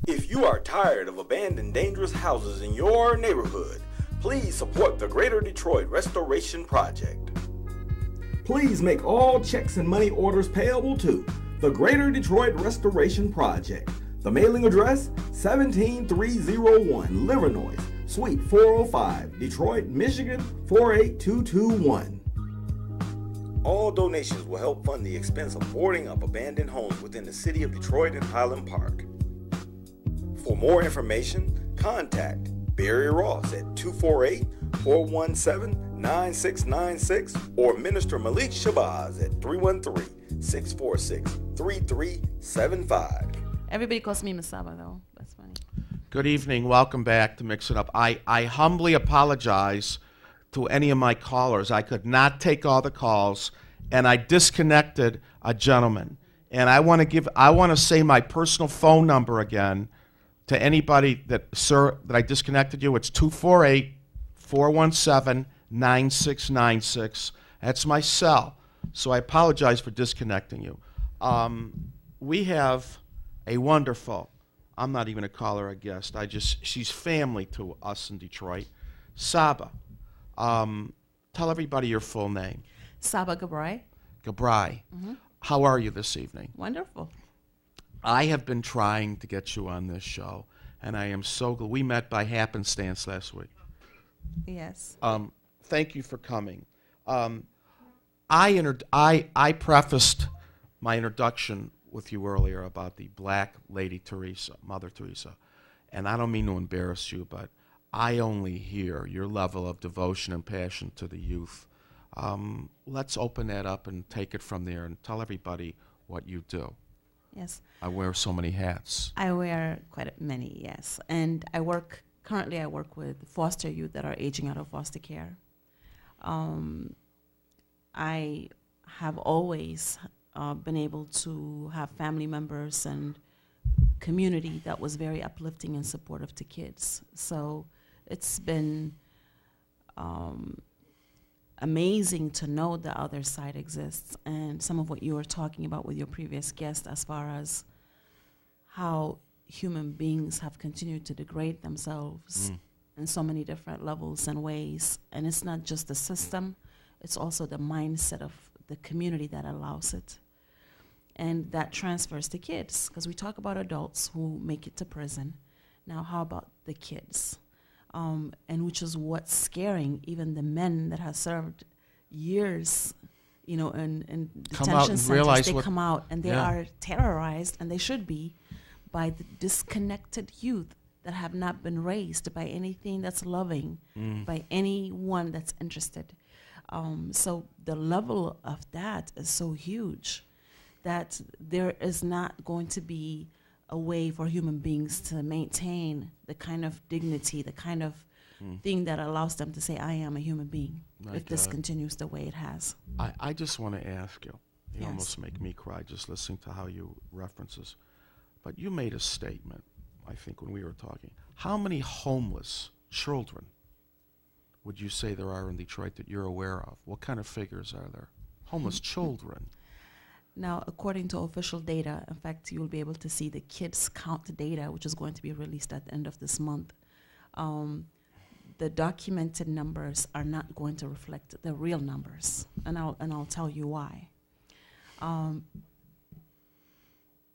If you are tired of abandoned dangerous houses in your neighborhood, please support the Greater Detroit Restoration Project. Please make all checks and money orders payable to the Greater Detroit Restoration Project. The mailing address, 17301 Livernois, Suite 405, Detroit, Michigan, 48221. All donations will help fund the expense of boarding up abandoned homes within the city of Detroit and Highland Park. For more information, contact Barry Ross at 248-417-9696 or Minister Malik Shabazz at 313-646-3375. Everybody calls me Miss Saba, though. That's funny. Good evening. Welcome back to Mix It Up. I humbly apologize to any of my callers. I could not take all the calls, and I disconnected a gentleman. And I want to say my personal phone number again to anybody that I disconnected you. It's 248-417-9696. That's my cell. So I apologize for disconnecting you. We have a wonderful, I'm not even a caller, a guest. She's family to us in Detroit. Saba. Tell everybody your full name. Saba Gabrai. Gabrai. Mm-hmm. How are you this evening? Wonderful. I have been trying to get you on this show, and I am so glad. We met by happenstance last week. Yes. Thank you for coming. I prefaced my introduction with you earlier about the Black Lady Teresa, Mother Teresa, and I don't mean to embarrass you, but I only hear your level of devotion and passion to the youth. Let's open that up and take it from there and tell everybody what you do. Yes. I wear so many hats. I wear quite many, yes. And currently I work with foster youth that are aging out of foster care. I have always been able to have family members and community that was very uplifting and supportive to kids. So it's been amazing to know the other side exists, and some of what you were talking about with your previous guest as far as how human beings have continued to degrade themselves in so many different levels and ways. And it's not just the system, it's also the mindset of the community that allows it. And that transfers to kids, because we talk about adults who make it to prison. Now, how about the kids? And which is what's scaring even the men that have served years, you know, in detention centers. They come out and they are terrorized, and they should be, by the disconnected youth that have not been raised by anything that's loving, by anyone that's interested. So the level of that is so huge that there is not going to be a way for human beings to maintain the kind of dignity, the kind of thing that allows them to say, I am a human being, if this continues the way it has. I just want to ask you, you Yes. almost make me cry just listening to how you references, but you made a statement, I think, when we were talking. How many homeless children would you say there are in Detroit that you're aware of? What kind of figures are there? Homeless children. Now, according to official data, in fact, you'll be able to see the kids count data, which is going to be released at the end of this month. The documented numbers are not going to reflect the real numbers, and I'll tell you why.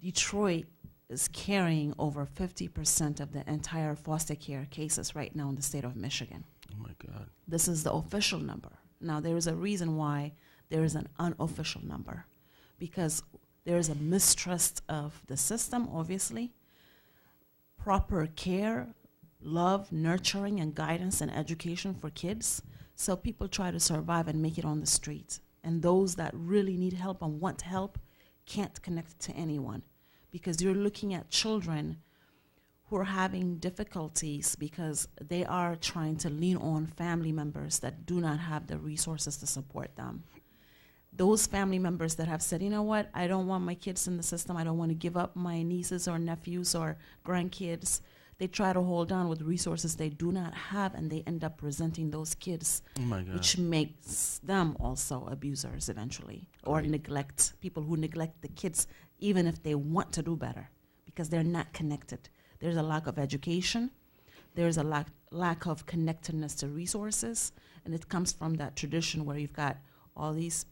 Detroit is carrying over 50% of the entire foster care cases right now in the state of Michigan. Oh my God. This is the official number. Now, there is a reason why there is an unofficial number, because there is a mistrust of the system, obviously. Proper care, love, nurturing, and guidance and education for kids. So people try to survive and make it on the street. And those that really need help and want help can't connect to anyone, because you're looking at children who are having difficulties because they are trying to lean on family members that do not have the resources to support them. Those family members that have said, you know what, I don't want my kids in the system, I don't want to give up my nieces or nephews or grandkids, they try to hold on with resources they do not have, and they end up presenting those kids, which makes them also abusers eventually, or people who neglect the kids even if they want to do better, because they're not connected. There's a lack of education, there's a lack of connectedness to resources, and it comes from that tradition where you've got all these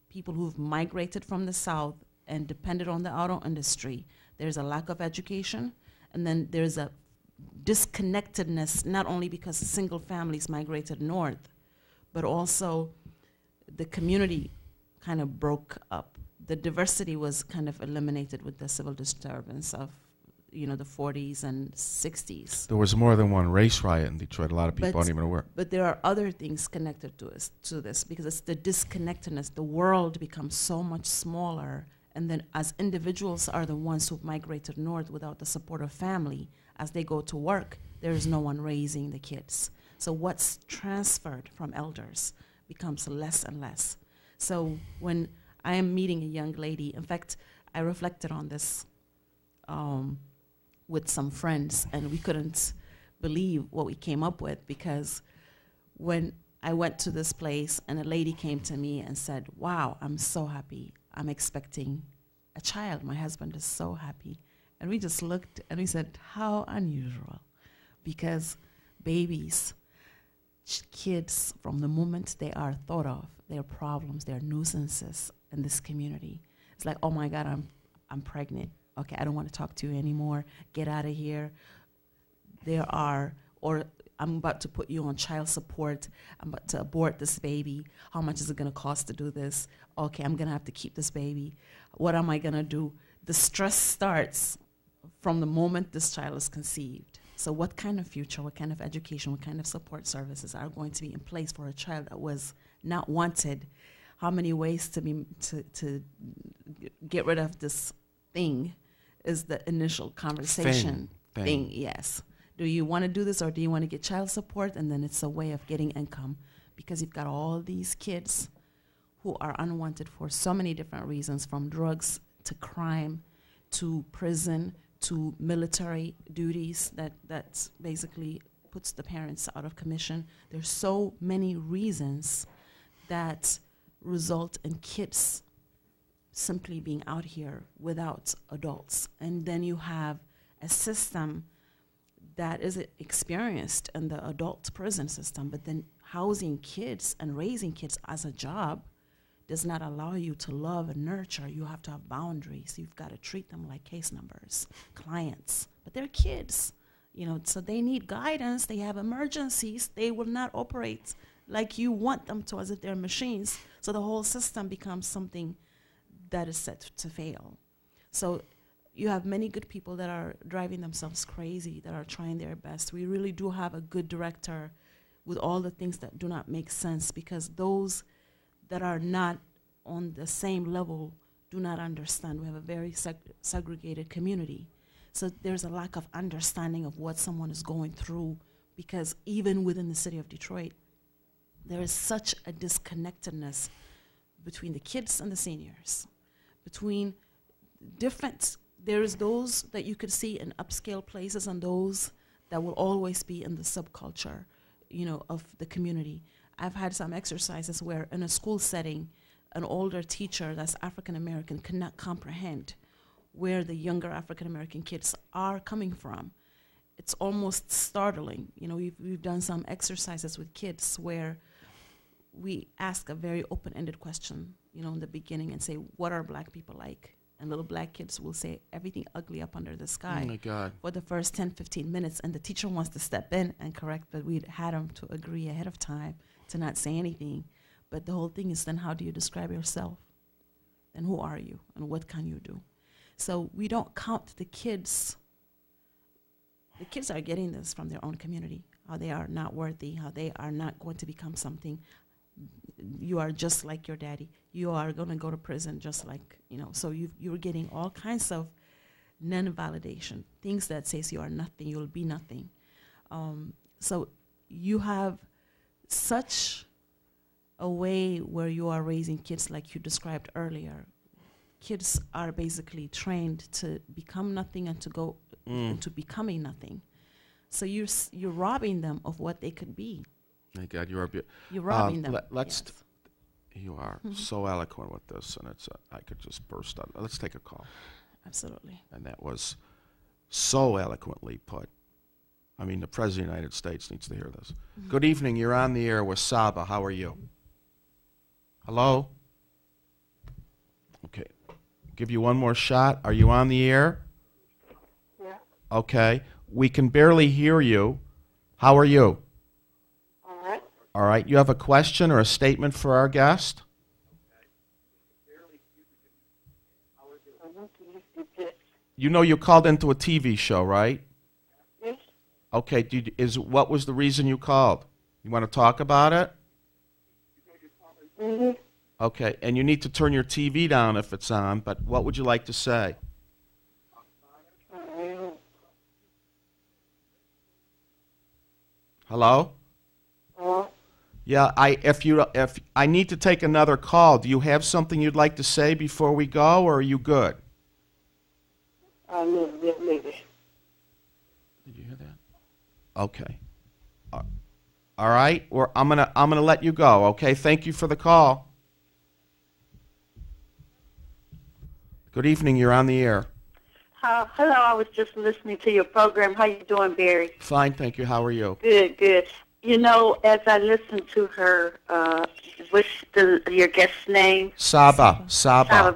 people who've migrated from the South and depended on the auto industry. There's a lack of education, and then there's a disconnectedness, not only because single families migrated north, but also the community kind of broke up. The diversity was kind of eliminated with the civil disturbance of, you know, the 40s and 60s. There was more than one race riot in Detroit. A lot of people aren't even aware. But there are other things connected to this, because it's the disconnectedness. The world becomes so much smaller, and then as individuals are the ones who've migrated north without the support of family, as they go to work, there is no one raising the kids. So what's transferred from elders becomes less and less. So when I am meeting a young lady, in fact, I reflected on this with some friends, and we couldn't believe what we came up with, because when I went to this place and a lady came to me and said, wow, I'm so happy. I'm expecting a child. My husband is so happy. And we just looked and we said, how unusual, because babies, kids, from the moment they are thought of, their problems, their nuisances in this community, it's like, oh my God, I'm pregnant. Okay, I don't want to talk to you anymore. Get out of here. Or I'm about to put you on child support. I'm about to abort this baby. How much is it going to cost to do this? Okay, I'm going to have to keep this baby. What am I going to do? The stress starts from the moment this child is conceived. So what kind of future, what kind of education, what kind of support services are going to be in place for a child that was not wanted? How many ways to get rid of this thing is the initial conversation. Thing, yes. Do you want to do this, or do you want to get child support? And then it's a way of getting income, because you've got all these kids who are unwanted for so many different reasons, from drugs to crime to prison to military duties that basically puts the parents out of commission. There's so many reasons that result in kids simply being out here without adults. And then you have a system that is experienced in the adult prison system, but then housing kids and raising kids as a job does not allow you to love and nurture. You have to have boundaries. You've got to treat them like case numbers, clients, but they're kids, so they need guidance. They have emergencies. They will not operate like you want them to, as if they're machines. So the whole system becomes something that is set to fail. So you have many good people that are driving themselves crazy, that are trying their best. We really do have a good director with all the things that do not make sense, because those that are not on the same level do not understand. We have a very segregated community. So there's a lack of understanding of what someone is going through, because even within the city of Detroit, there is such a disconnectedness between the kids and the seniors, between there's those that you could see in upscale places and those that will always be in the subculture, of the community. I've had some exercises where in a school setting, an older teacher that's African American cannot comprehend where the younger African American kids are coming from. It's almost startling. We've done some exercises with kids where we ask a very open-ended question, in the beginning, and say, what are black people like? And little black kids will say everything ugly up under the sky. Oh my God. For the first 10, 15 minutes, and the teacher wants to step in and correct, but we'd had them to agree ahead of time to not say anything. But the whole thing is, then how do you describe yourself? And who are you? And what can you do? So we don't count the kids. The kids are getting this from their own community, how they are not worthy, how they are not going to become something. You are just like your daddy. You are going to go to prison just like, so you're getting all kinds of non-validation, things that says you are nothing, you'll be nothing. So you have such a way where you are raising kids like you described earlier. Kids are basically trained to become nothing and to go into becoming nothing. So you're robbing them of what they could be. Thank God, you are You're robbing them. You are so eloquent with this, and I could just burst out. Let's take a call. Absolutely. And that was so eloquently put. I mean, the President of the United States needs to hear this. Mm-hmm. Good evening. You're on the air with Saba. How are you? Hello? Okay. Give you one more shot. Are you on the air? Yeah. Okay. We can barely hear you. How are you? All right. All right. You have a question or a statement for our guest? You know you called into a TV show, right? Yes. Okay. What was the reason you called? You want to talk about it? Mm-hmm. Okay. And you need to turn your TV down if it's on, but what would you like to say? Hello? Hello? Yeah, if I need to take another call, do you have something you'd like to say before we go, or are you good? Maybe. Did you hear that? Okay. All right. I'm gonna let you go. Okay. Thank you for the call. Good evening. You're on the air. Hello. I was just listening to your program. How you doing, Barry? Fine, thank you. How are you? Good, good. You know, as I listened to her, what's your guest's name? Saba.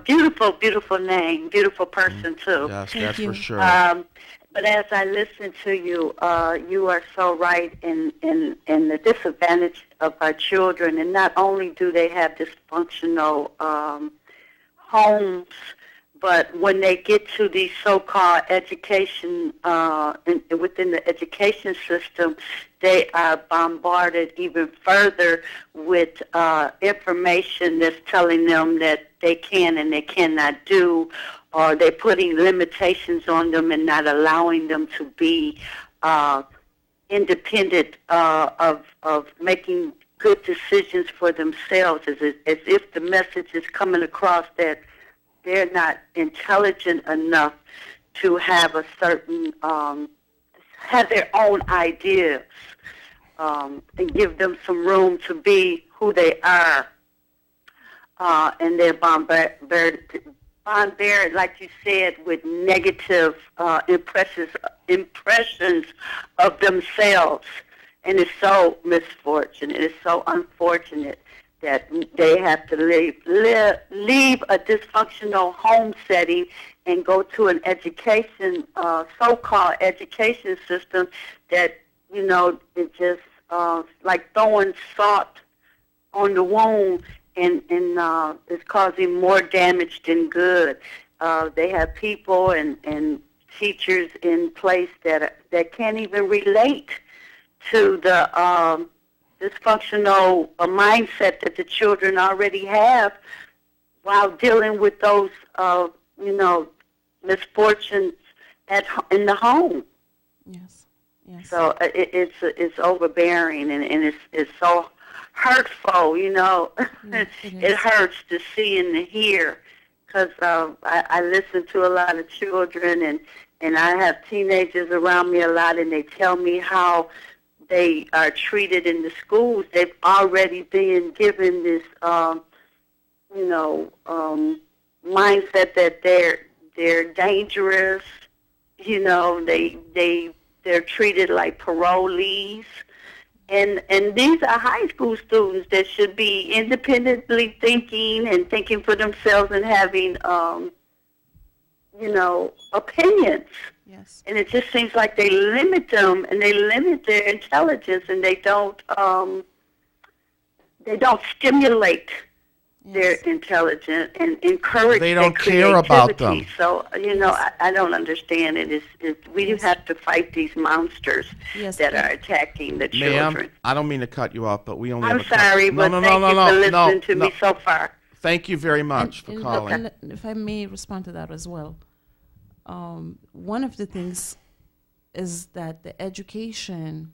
Beautiful, beautiful name. Beautiful person, too. Yes, that's for sure. But as I listen to you, you are so right in the disadvantage of our children. And not only do they have dysfunctional homes, But when they get to the so-called education, within the education system, they are bombarded even further with information that's telling them that they can and they cannot do, or they're putting limitations on them and not allowing them to be independent of making good decisions for themselves, as if the message is coming across that they're not intelligent enough to have a certain, have their own ideas, and give them some room to be who they are. And they're bombarded, like you said, with negative impressions of themselves. And it's so misfortunate. It's so unfortunate that they have to leave a dysfunctional home setting and go to an education, so-called education system that, you know, it just like throwing salt on the wound and is causing more damage than good. They have people and teachers in place that can't even relate to the dysfunctional mindset that the children already have while dealing with those, misfortunes in the home. Yes. Yes. So it's overbearing and it's so hurtful. It hurts to see and to hear, because I listen to a lot of children and I have teenagers around me a lot, and they tell me how they are treated in the schools. They've already been given this, mindset that they're dangerous. They're treated like parolees, and these are high school students that should be independently thinking and thinking for themselves and having, opinions. Yes. And it just seems like they limit them and they limit their intelligence, and they don't stimulate their intelligence and encourage. They don't their care about creativity. them. So I don't understand it. We have to fight these monsters that are attacking the Ma'am, children. I don't mean to cut you off, but we only I'm have a sorry, but thank you for listening to me so far. Thank you very much for calling. And if I may respond to that as well. One of the things is that the education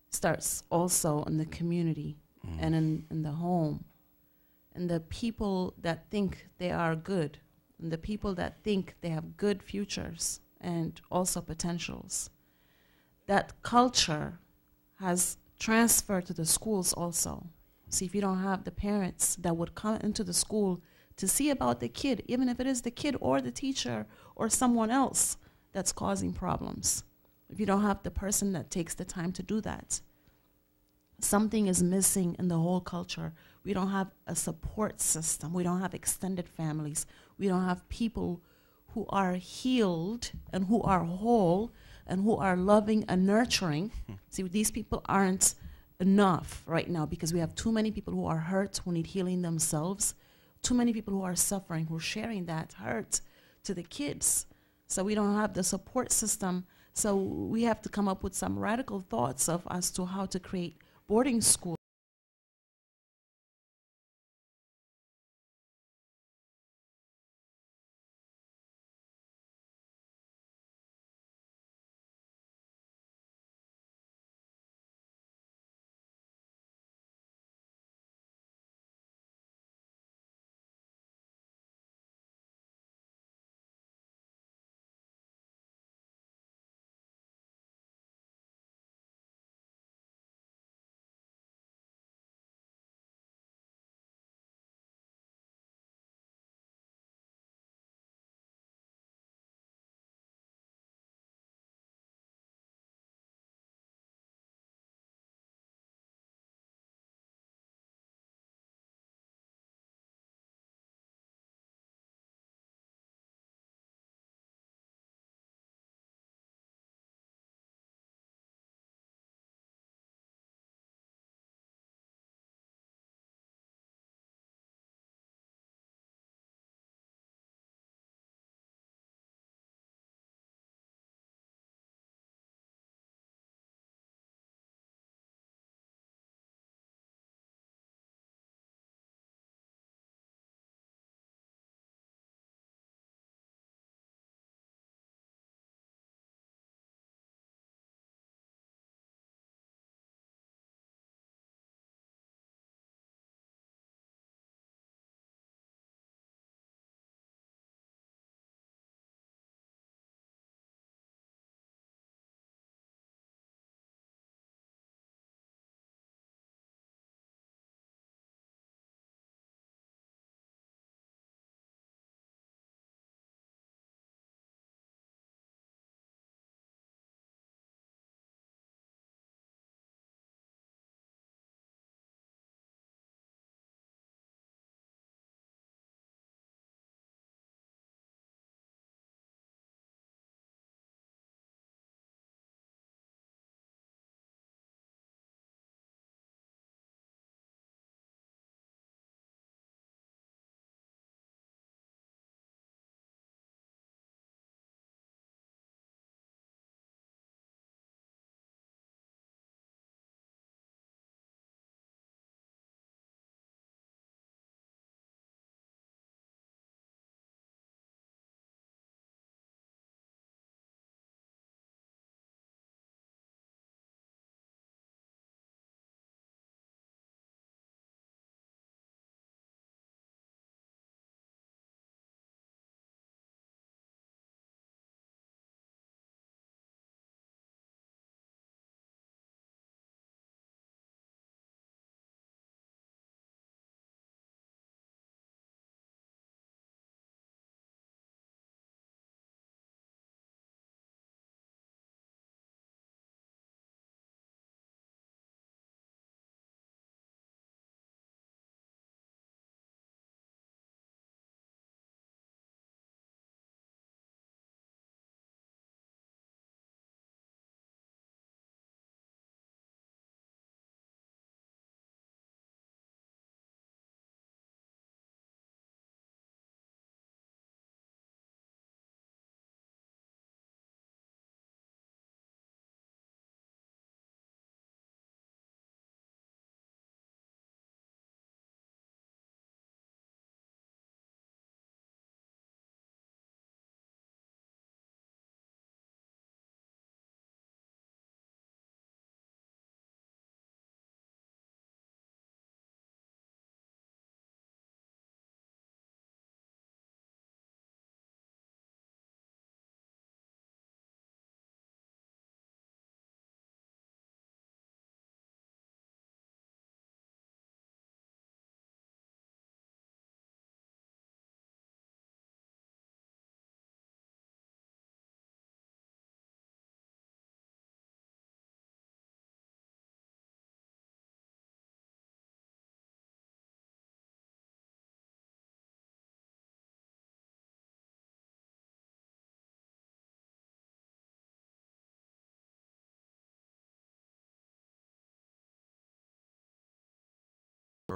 starts also in the community and in the home. And the people that think they are good, and the people that think they have good futures and also potentials. That culture has transferred to the schools also. See, if you don't have the parents that would come into the school to see about the kid, even if it is the kid or the teacher or someone else that's causing problems, if you don't have the person that takes the time to do that, something is missing in the whole culture. We don't have a support system. We don't have extended families. We don't have people who are healed and who are whole and who are loving and nurturing. See, these people aren't enough right now because we have too many people who are hurt, who need healing themselves, too many people who are suffering, who are sharing that hurt to the kids. So we don't have the support system. So we have to come up with some radical thoughts as to how to create boarding schools.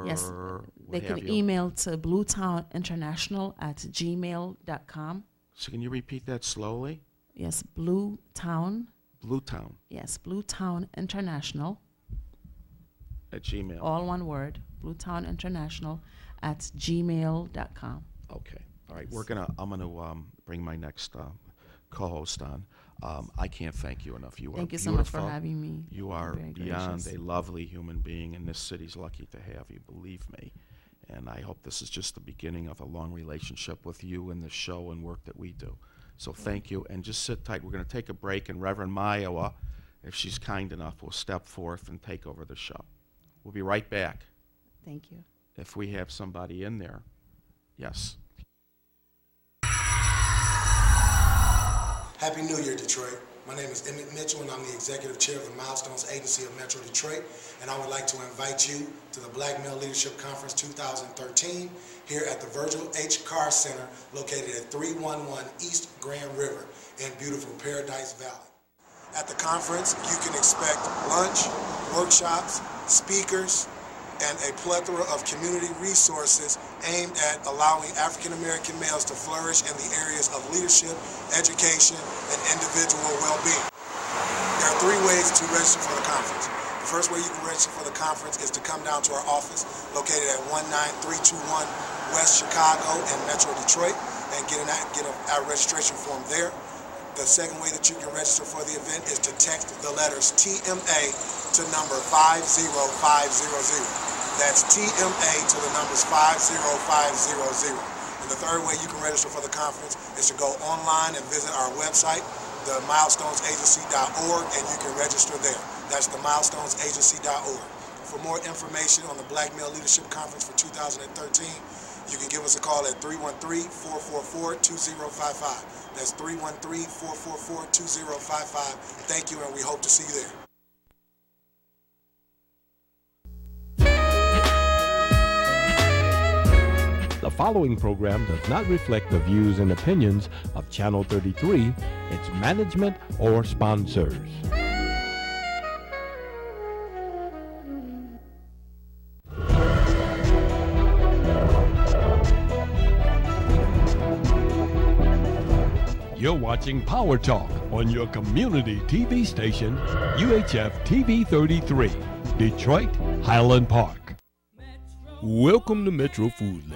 Yes, they can email to bluetowninternational@gmail.com. So can you repeat that slowly? Yes, Bluetown. Bluetown. Yes, Bluetown International. At Gmail. All one word, bluetowninternational@gmail.com. Okay. All right. I'm gonna bring my next co-host on. I can't thank you enough. You are Thank you beautiful. so much for having me. You are Very beyond gracious. a lovely human being, and this city's lucky to have you, believe me. And I hope this is just the beginning of a long relationship with you and the show and work that we do. So thank you, and just sit tight. We're going to take a break, and Reverend Mayowa, if she's kind enough, will step forth and take over the show. We'll be right back. Thank you. If we have somebody in there. Yes. Happy New Year, Detroit. My name is Emmett Mitchell, and I'm the Executive Chair of the Milestones Agency of Metro Detroit, and I would like to invite you to the Black Male Leadership Conference 2013 here at the Virgil H. Carr Center, located at 311 East Grand River in beautiful Paradise Valley. At the conference, you can expect lunch, workshops, speakers, and a plethora of community resources aimed at allowing African American males to flourish in the areas of leadership, education, and individual well-being. There are 3 ways to register for the conference. The first way you can register for the conference is to come down to our office located at 19321 West Chicago in Metro Detroit and get our registration form there. The second way that you can register for the event is to text the letters TMA to number 50500. That's TMA to the numbers 50500. And the third way you can register for the conference is to go online and visit our website, themilestonesagency.org, and you can register there. That's themilestonesagency.org. For more information on the Black Male Leadership Conference for 2013, you can give us a call at 313-444-2055. That's 313-444-2055. Thank you, and we hope to see you there. The following program does not reflect the views and opinions of Channel 33, its management, or sponsors. You're watching Power Talk on your community TV station, UHF TV 33, Detroit, Highland Park. Welcome to Metro Foodland,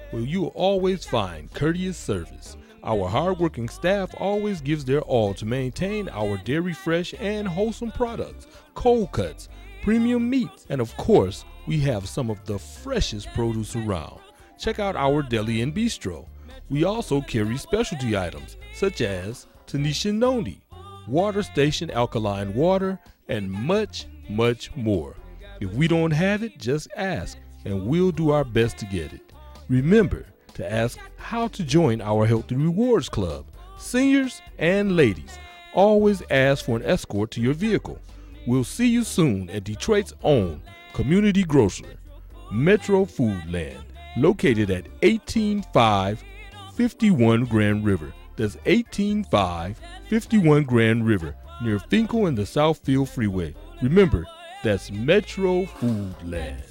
where you'll always find courteous service. Our hardworking staff always gives their all to maintain our dairy fresh and wholesome products, cold cuts, premium meats, and of course, we have some of the freshest produce around. Check out our deli and bistro. We also carry specialty items such as Tanisha Noni, Water Station alkaline water, and much, much more. If we don't have it, just ask, and we'll do our best to get it. Remember to ask how to join our Healthy Rewards Club. Seniors and ladies, always ask for an escort to your vehicle. We'll see you soon at Detroit's own community grocer, Metro Foodland, located at 18551 Grand River. That's 18551 Grand River, near Finkel and the Southfield Freeway. Remember, that's Metro Foodland.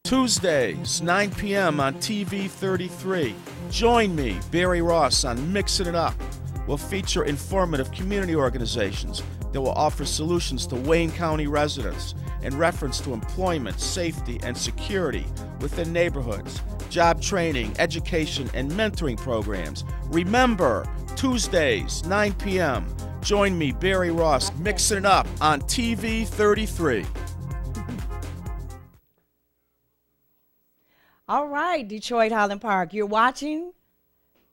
Tuesdays, 9 p.m. on TV 33. Join me, Barry Ross, on Mixing It Up. We'll feature informative community organizations that will offer solutions to Wayne County residents in reference to employment, safety, and security within neighborhoods, job training, education, and mentoring programs. Remember, Tuesdays, 9 p.m. Join me, Barry Ross, Mixing It Up on TV 33. All right, Detroit, Highland Park. You're watching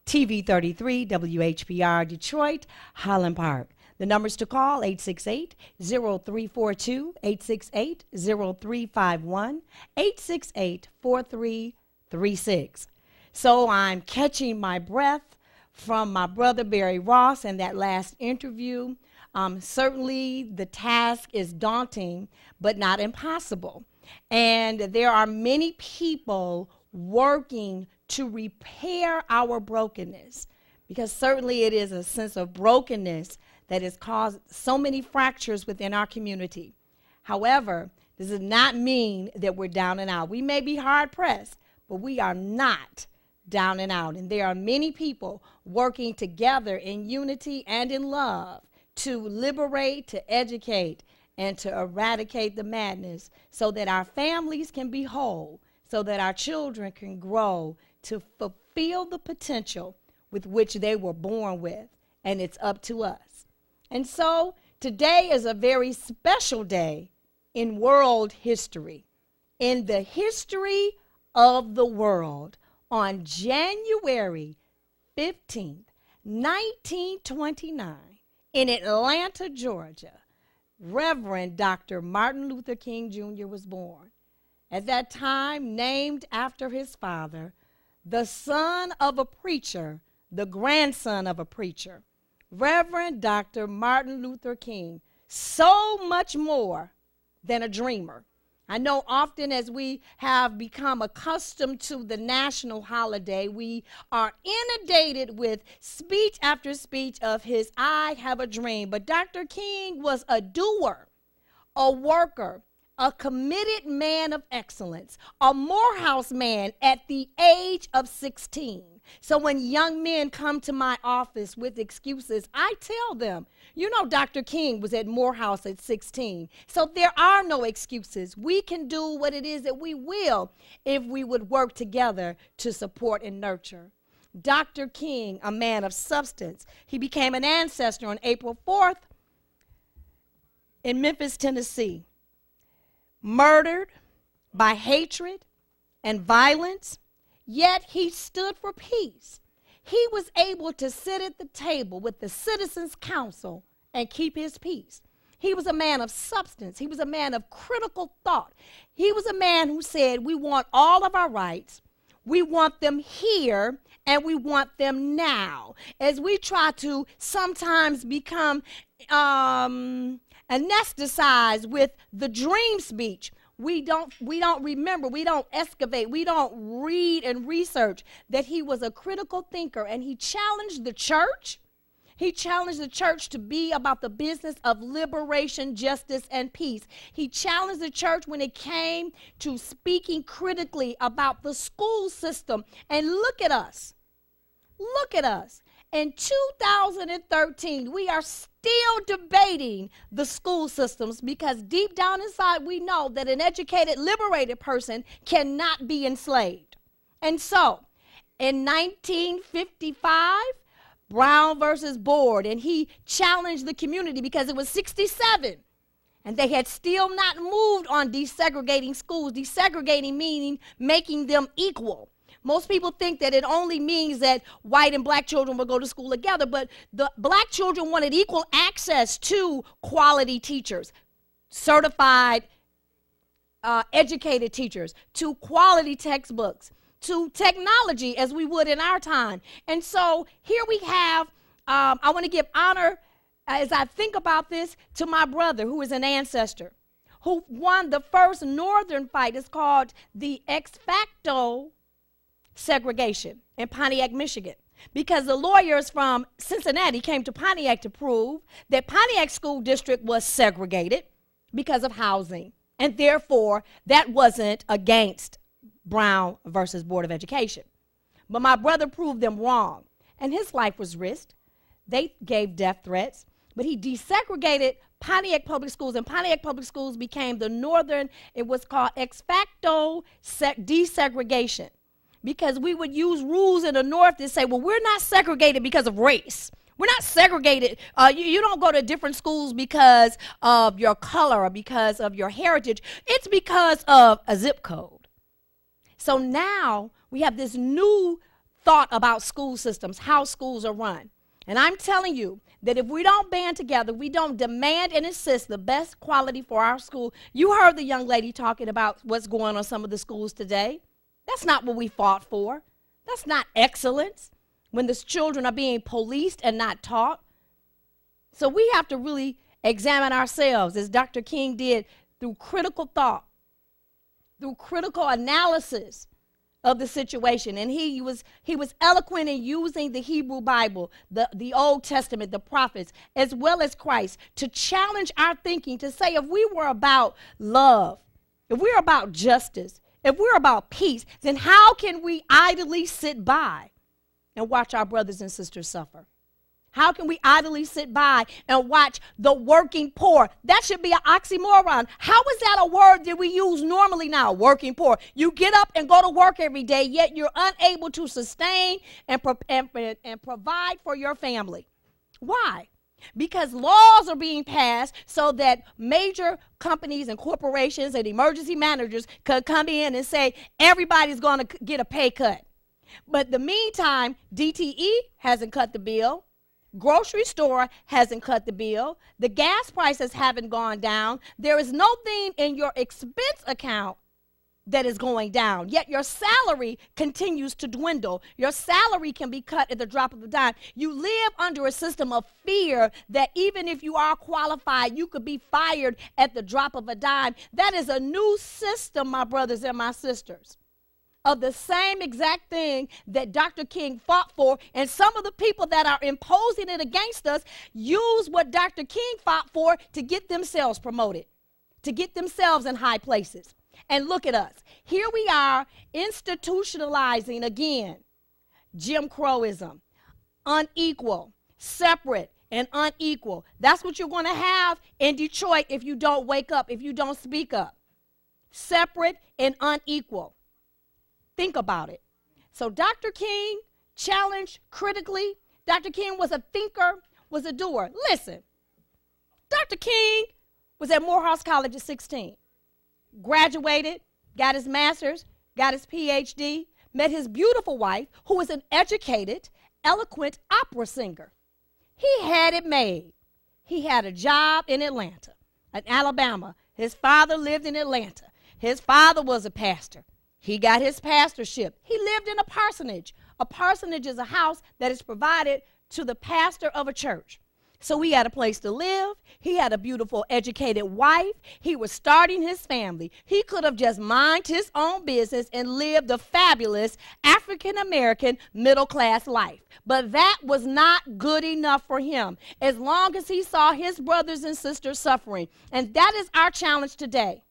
TV 33, WHPR, Detroit, Highland Park. The numbers to call, 868-0342, 868-0351, 868-4336. So I'm catching my breath from my brother Barry Ross and that last interview. Certainly the task is daunting, but not impossible. And there are many people working to repair our brokenness, because certainly it is a sense of brokenness that has caused so many fractures within our community. However, This does not mean that we're down and out. We may be hard pressed, but we are not down and out. And there are many people working together in unity and in love to liberate, to educate, and to eradicate the madness so that our families can be whole, so that our children can grow to fulfill the potential with which they were born with. And it's up to us. And so today is a very special day in world history. In the history of the world, on January 15th, 1929, in Atlanta, Georgia, Reverend Dr. Martin Luther King Jr. was born. At that time, named after his father, the son of a preacher, the grandson of a preacher, Reverend Dr. Martin Luther King, so much more than a dreamer. I know often as we have become accustomed to the national holiday, we are inundated with speech after speech of his I have a dream. But Dr. King was a doer, a worker, a committed man of excellence, a Morehouse man at the age of 16. So when young men come to my office with excuses, I tell them, you know, Dr. King was at Morehouse at 16. So there are no excuses. We can do what it is that we will if we would work together to support and nurture. Dr. King, a man of substance, he became an ancestor on April 4th in Memphis, Tennessee. Murdered by hatred and violence, yet he stood for peace. He was able to sit at the table with the Citizens Council and keep his peace. He was a man of substance. He was a man of critical thought. He was a man who said, we want all of our rights. We want them here, and we want them now. As we try to sometimes become anesthetized with the dream speech, we don't remember, we don't excavate, we don't read and research that he was a critical thinker, and he challenged the church. He challenged the church to be about the business of liberation, justice, and peace. He challenged the church when it came to speaking critically about the school system. And look at us. Look at us. In 2013, we are still debating the school systems because deep down inside we know that an educated, liberated person cannot be enslaved. And so, in 1955, Brown versus Board, and he challenged the community because it was 67, and they had still not moved on desegregating schools. Desegregating meaning making them equal. Most people think that it only means that white and black children will go to school together, but the black children wanted equal access to quality teachers, certified, educated teachers, to quality textbooks, to technology as we would in our time. And so here we have, I want to give honor, as I think about this, to my brother who is an ancestor, who won the first Northern fight. It's called the ex facto segregation in Pontiac, Michigan, because the lawyers from Cincinnati came to Pontiac to prove that Pontiac School District was segregated because of housing, and therefore that wasn't against Brown versus Board of Education. But my brother proved them wrong, and his life was risked. They gave death threats, but he desegregated Pontiac Public Schools, and Pontiac Public Schools became the Northern, it was called ex facto desegregation. Because we would use rules in the North to say, well, we're not segregated because of race. We're not segregated. You don't go to different schools because of your color or because of your heritage. It's because of a zip code. So now we have this new thought about school systems, how schools are run. And I'm telling you that if we don't band together, we don't demand and insist the best quality for our school. You heard the young lady talking about what's going on some of the schools today. That's not what we fought for. That's not excellence when the children are being policed and not taught. So we have to really examine ourselves, as Dr. King did, through critical thought, through critical analysis of the situation. And he was eloquent in using the Hebrew Bible, the Old Testament, the prophets, as well as Christ, to challenge our thinking, to say if we were about love, if we're about justice, if we're about peace, then how can we idly sit by and watch our brothers and sisters suffer? How can we idly sit by and watch the working poor? That should be an oxymoron. How is that a word that we use normally now, working poor? You get up and go to work every day, yet you're unable to sustain and provide for your family. Why? Because laws are being passed so that major companies and corporations and emergency managers could come in and say everybody's going to get a pay cut. But in the meantime, DTE hasn't cut the bill. Grocery store hasn't cut the bill. The gas prices haven't gone down. There is nothing in your expense account that is going down, yet your salary continues to dwindle. Your salary can be cut at the drop of a dime. You live under a system of fear that even if you are qualified, you could be fired at the drop of a dime. That is a new system, my brothers and my sisters, of the same exact thing that Dr. King fought for, and some of the people that are imposing it against us use what Dr. King fought for to get themselves promoted, to get themselves in high places. And look at us. Here we are institutionalizing again Jim Crowism, unequal, separate, and unequal. That's what you're going to have in Detroit if you don't wake up, if you don't speak up. Separate and unequal. Think about it. So Dr. King challenged critically. Dr. King was a thinker, was a doer. Listen, Dr. King was at Morehouse College at 16. Graduated, got his master's, got his PhD, met his beautiful wife, who was an educated, eloquent opera singer. He had it made. He had a job in Atlanta, in Alabama. His father lived in Atlanta. His father was a pastor. He got his pastorship. He lived in a parsonage. A parsonage is a house that is provided to the pastor of a church. So he had a place to live. He had a beautiful, educated wife. He was starting his family. He could have just minded his own business and lived a fabulous African-American middle-class life. But that was not good enough for him as long as he saw his brothers and sisters suffering. And that is our challenge today.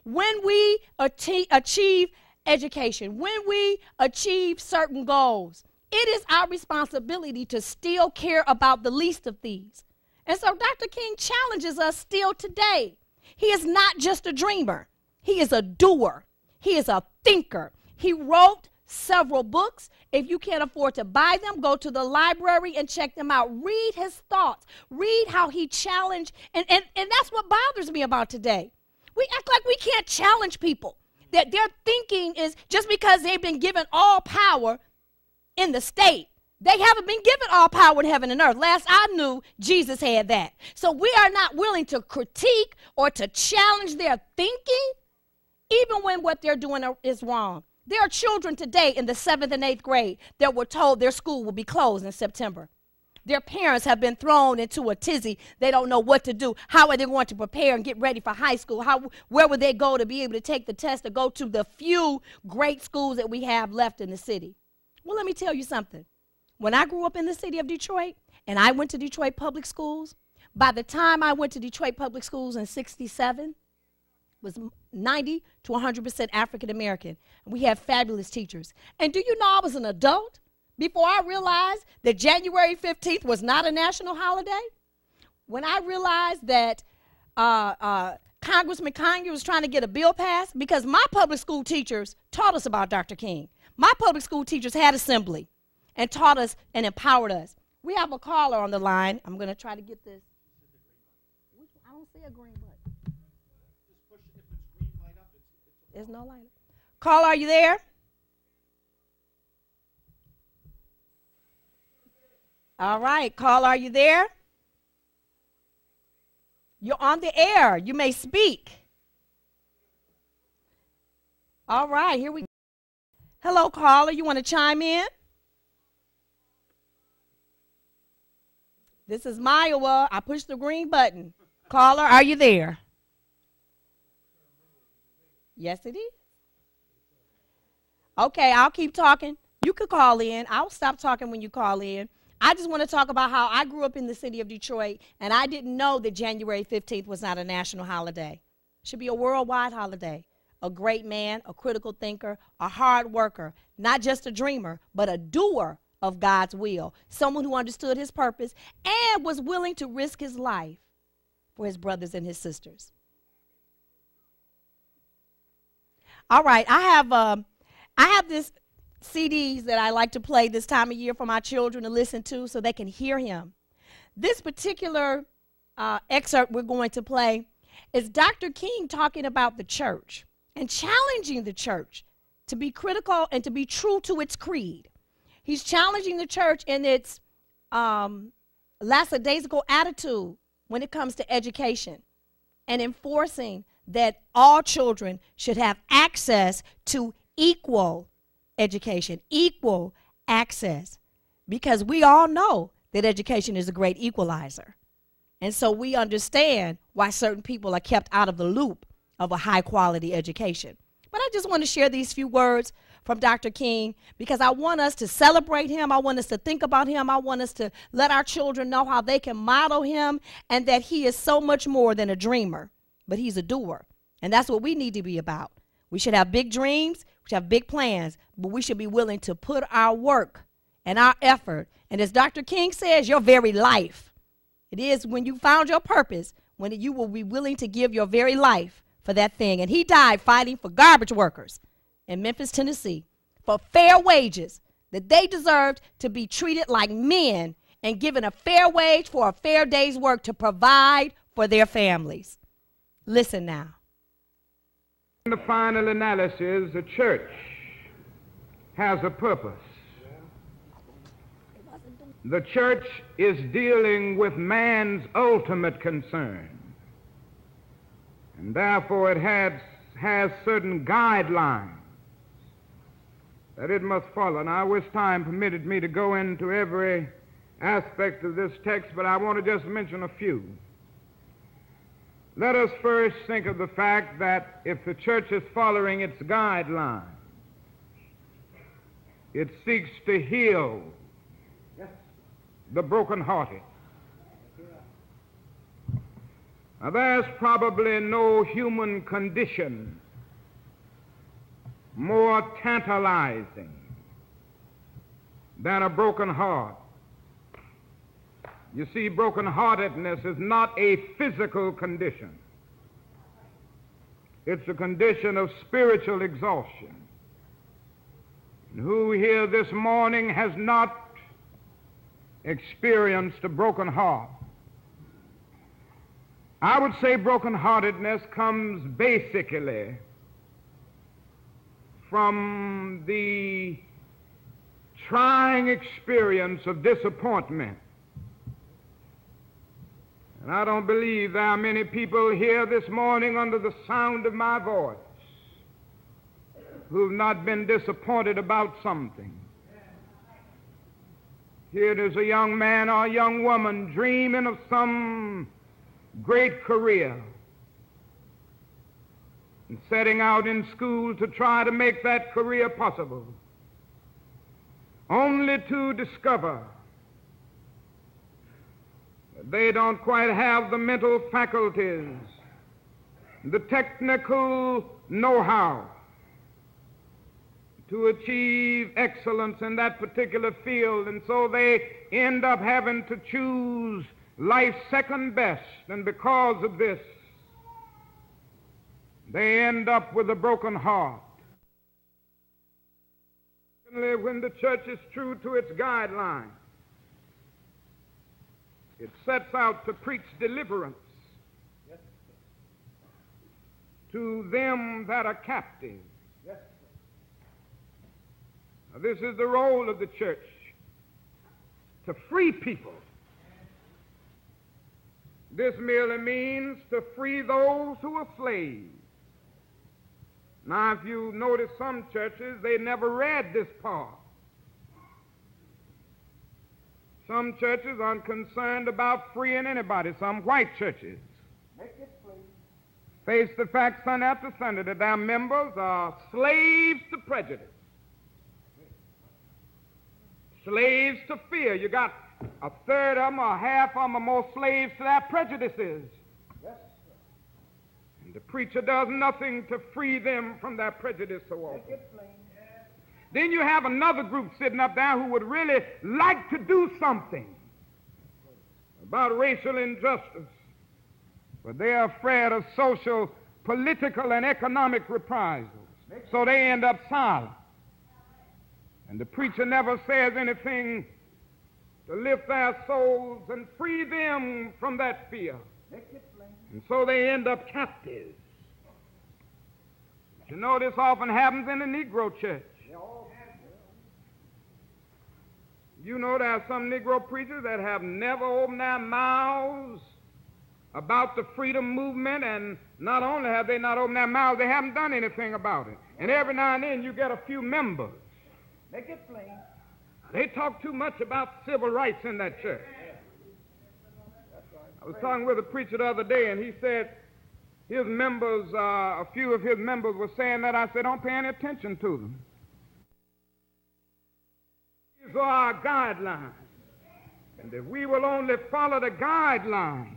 When we achieve education, when we achieve certain goals, it is our responsibility to still care about the least of these. And so Dr. King challenges us still today. He is not just a dreamer. He is a doer. He is a thinker. He wrote several books. If you can't afford to buy them, go to the library and check them out. Read his thoughts. Read how he challenged. And that's what bothers me about today. We act like we can't challenge people, that their thinking is just because they've been given all power in the state. They haven't been given all power in heaven and earth. Last I knew, Jesus had that. So we are not willing to critique or to challenge their thinking, even when what they're doing is wrong. There are children today in the 7th and 8th grade that were told their school will be closed in September. Their parents have been thrown into a tizzy. They don't know what to do. How are they going to prepare and get ready for high school? Where would they go to be able to take the test to go to the few great schools that we have left in the city? Well, let me tell you something. When I grew up in the city of Detroit and I went to Detroit Public Schools, by the time I went to Detroit Public Schools in '67, was 90 to 100% African American. And we had fabulous teachers. And do you know I was an adult before I realized that January 15th was not a national holiday? When I realized that Congressman Kanye was trying to get a bill passed, because my public school teachers taught us about Dr. King. My public school teachers had assembly and taught us and empowered us. We have a caller on the line. I'm going to try to get this. I don't see a green button. There's no light. Caller, are you there? All right, caller, are you there? You're on the air. You may speak. All right, here we go. Hello, caller. You want to chime in? This is Myowa. I pushed the green button. Caller, are you there? Yes, it is. Okay, I'll keep talking. You could call in. I'll stop talking when you call in. I just want to talk about how I grew up in the city of Detroit, and I didn't know that January 15th was not a national holiday. Should be a worldwide holiday. A great man, a critical thinker, a hard worker, not just a dreamer, but a doer of God's will. Someone who understood his purpose and was willing to risk his life for his brothers and his sisters. All right, I have this CDs that I like to play this time of year for my children to listen to so they can hear him. This particular excerpt we're going to play is Dr. King talking about the church and challenging the church to be critical and to be true to its creed. He's challenging the church in its lackadaisical attitude when it comes to education and enforcing that all children should have access to equal education, equal access, because we all know that education is a great equalizer. And so we understand why certain people are kept out of the loop of a high-quality education. But I just want to share these few words from Dr. King because I want us to celebrate him. I want us to think about him. I want us to let our children know how they can model him and that he is so much more than a dreamer, but he's a doer. And that's what we need to be about. We should have big dreams, we should have big plans, but we should be willing to put our work and our effort, and as Dr. King says, your very life. It is when you found your purpose, when you will be willing to give your very life for that thing. And he died fighting for garbage workers in Memphis, Tennessee, for fair wages, that they deserved to be treated like men and given a fair wage for a fair day's work to provide for their families. Listen now. In the final analysis, the church has a purpose. The church is dealing with man's ultimate concern, and therefore it has certain guidelines that it must follow. Now, I wish time permitted me to go into every aspect of this text, but I want to just mention a few. Let us first think of the fact that if the church is following its guidelines, it seeks to heal the brokenhearted. Now, there's probably no human condition more tantalizing than a broken heart. You see, brokenheartedness is not a physical condition. It's a condition of spiritual exhaustion. And who here this morning has not experienced a broken heart? I would say brokenheartedness comes basically from the trying experience of disappointment. And I don't believe there are many people here this morning under the sound of my voice who have not been disappointed about something. Here is a young man or a young woman dreaming of some great career and setting out in school to try to make that career possible, only to discover that they don't quite have the mental faculties, the technical know-how to achieve excellence in that particular field, and so they end up having to choose life's second best, and because of this, they end up with a broken heart. When the church is true to its guidelines, it sets out to preach deliverance to them that are captive. Now, this is the role of the church, to free people. This merely means to free those who are slaves. Now, if you notice some churches, they never read this part. Some churches aren't concerned about freeing anybody. Some white churches face the fact Sunday after Sunday that their members are slaves to prejudice, slaves to fear. You got a third of them or half of them are more slaves to their prejudices. And the preacher does nothing to free them from their prejudice so often. Then you have another group sitting up there who would really like to do something about racial injustice, but they are afraid of social, political, and economic reprisals. So they end up silent. And the preacher never says anything to lift their souls and free them from that fear. And so they end up captives. But you know, this often happens in the Negro church. You know, there are some Negro preachers that have never opened their mouths about the freedom movement, and not only have they not opened their mouths, they haven't done anything about it. And every now and then you get a few members. Make it plain. They talk too much about civil rights in that church. I was talking with a preacher the other day, and he said his members, a few of his members were saying that. I said, don't pay any attention to them. These are our guidelines. And if we will only follow the guidelines,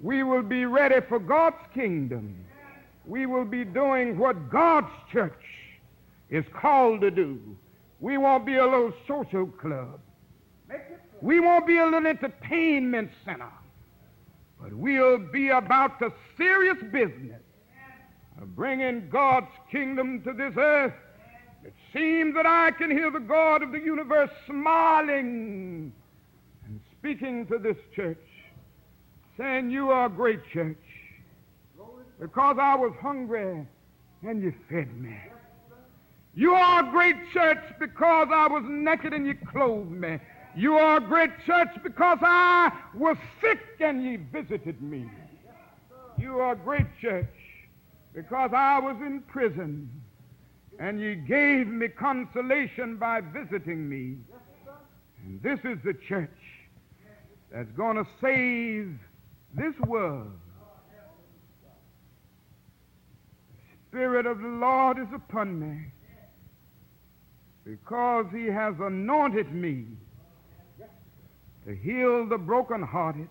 we will be ready for God's kingdom. We will be doing what God's church is called to do. We won't be a little social club. We won't be a little entertainment center. But we'll be about the serious business of bringing God's kingdom to this earth. It seems that I can hear the God of the universe smiling and speaking to this church, saying, you are a great church because I was hungry and you fed me. You are a great church because I was naked and you clothed me. You are a great church because I was sick and ye visited me. You are a great church because I was in prison and ye gave me consolation by visiting me. And this is the church that's going to save this world. The Spirit of the Lord is upon me because he has anointed me to heal the brokenhearted,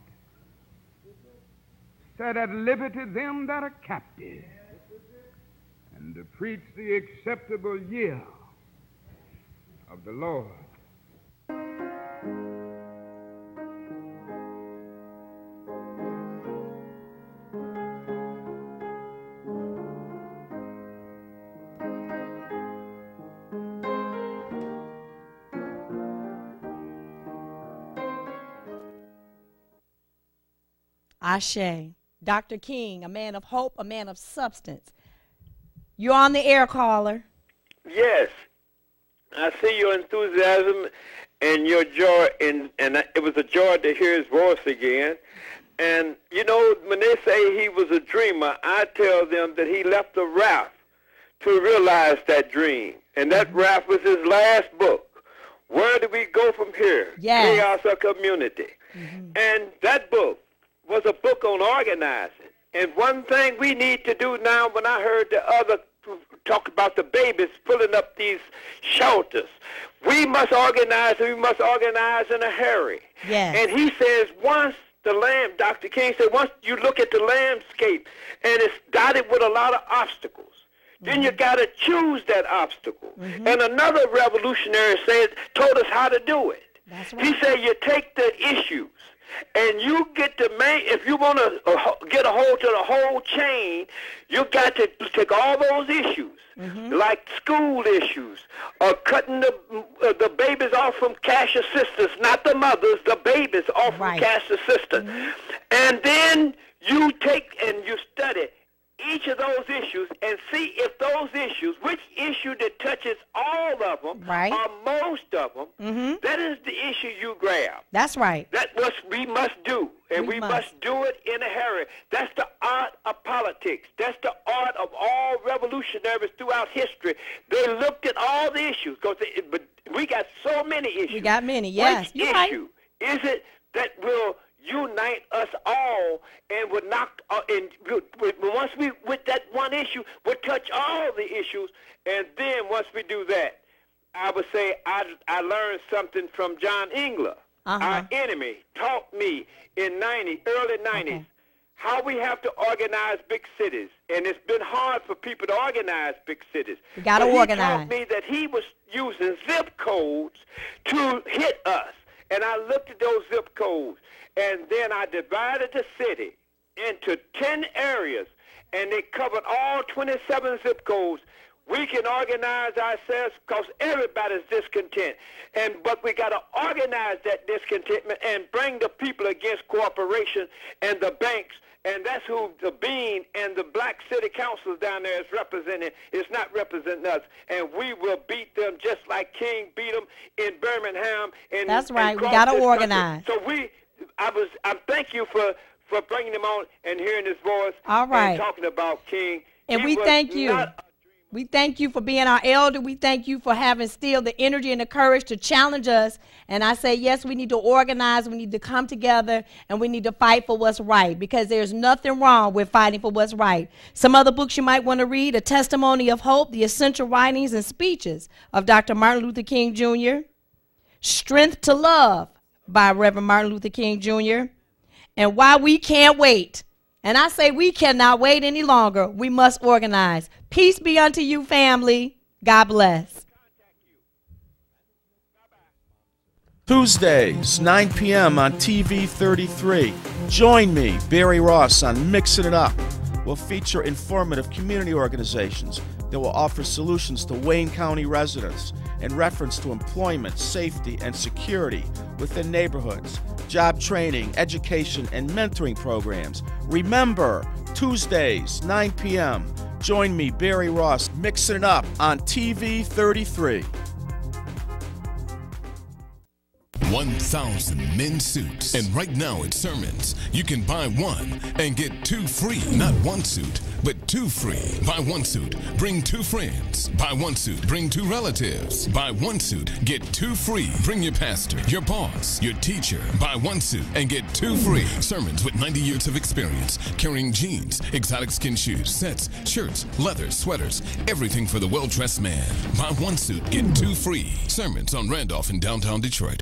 set at liberty them that are captive, and to preach the acceptable year of the Lord. Ashe. Dr. King, a man of hope, a man of substance. You're on the air, caller. Yes. I see your enthusiasm and your joy, and it was a joy to hear his voice again. And, you know, when they say he was a dreamer, I tell them that he left a raft to realize that dream. And that raft was his last book. Where do we go from here? Yes. Chaos or Community. And that book was a book on organizing. And one thing we need to do now, when I heard the other talk about the babies filling up these shelters, we must organize, and we must organize in a hurry. Yes. And he says once the land, Dr. King said, once you look at the landscape and it's dotted with a lot of obstacles, then you got to choose that obstacle. And another revolutionary told us how to do it. That's right. He said you take the issues, and you get the main, if you want to get a hold to the whole chain, you got to take all those issues, like school issues, cutting the babies off from cash assistance, not the mothers, the babies off from cash assistance. And then you take and you study each of those issues and see if those issues, which issue that touches all of them or most of them, that is the issue you grab. That's right. That's what we must do, and we must do it in a hurry. That's the art of politics. That's the art of all revolutionaries throughout history. They looked at all the issues, but we got so many issues. We got many, yes. Which issue is it that will unite us all and would knock, and once we, with that one issue, would touch all the issues, and then once we do that, I would say I learned something from John Engler. Our enemy taught me in early 90s how we have to organize big cities. And it's been hard for people to organize big cities. We got to organize. He taught me that he was using zip codes to hit us. And I looked at those zip codes, and then I divided the city into 10 areas, and they covered all 27 zip codes. We can organize ourselves because everybody's discontent. But we got to organize that discontentment and bring the people against corporations and the banks. And that's who the Bean and the black city councils down there is representing. It's not representing us. And we will beat them just like King beat them in Birmingham. That's right. We got to organize. Country. So I thank you for bringing them on and hearing his voice. All right. And talking about King. And we thank you. We thank you for being our elder. We thank you for having still the energy and the courage to challenge us. And I say, yes, we need to organize. We need to come together, and we need to fight for what's right, because there's nothing wrong with fighting for what's right. Some other books you might want to read: A Testimony of Hope, The Essential Writings and Speeches of Dr. Martin Luther King Jr., Strength to Love by Reverend Martin Luther King Jr., and Why We Can't Wait. And I say we cannot wait any longer. We must organize. Peace be unto you, family. God bless. Tuesdays, 9 p.m. on TV 33. Join me, Barry Ross, on Mixing It Up. We'll feature informative community organizations that will offer solutions to Wayne County residents in reference to employment, safety, and security within neighborhoods, job training, education, and mentoring programs. Remember, Tuesdays, 9 p.m. Join me, Barry Ross, Mixing It Up on TV 33. 1,000 men's suits. And right now at Sermons, you can buy one and get two free. Not one suit, but two free. Buy one suit, bring two friends. Buy one suit, bring two relatives. Buy one suit, get two free. Bring your pastor, your boss, your teacher. Buy one suit and get two free. Sermons with 90 years of experience, carrying jeans, exotic skin shoes, sets, shirts, leather, sweaters, everything for the well-dressed man. Buy one suit, get two free. Sermons on Randolph in downtown Detroit.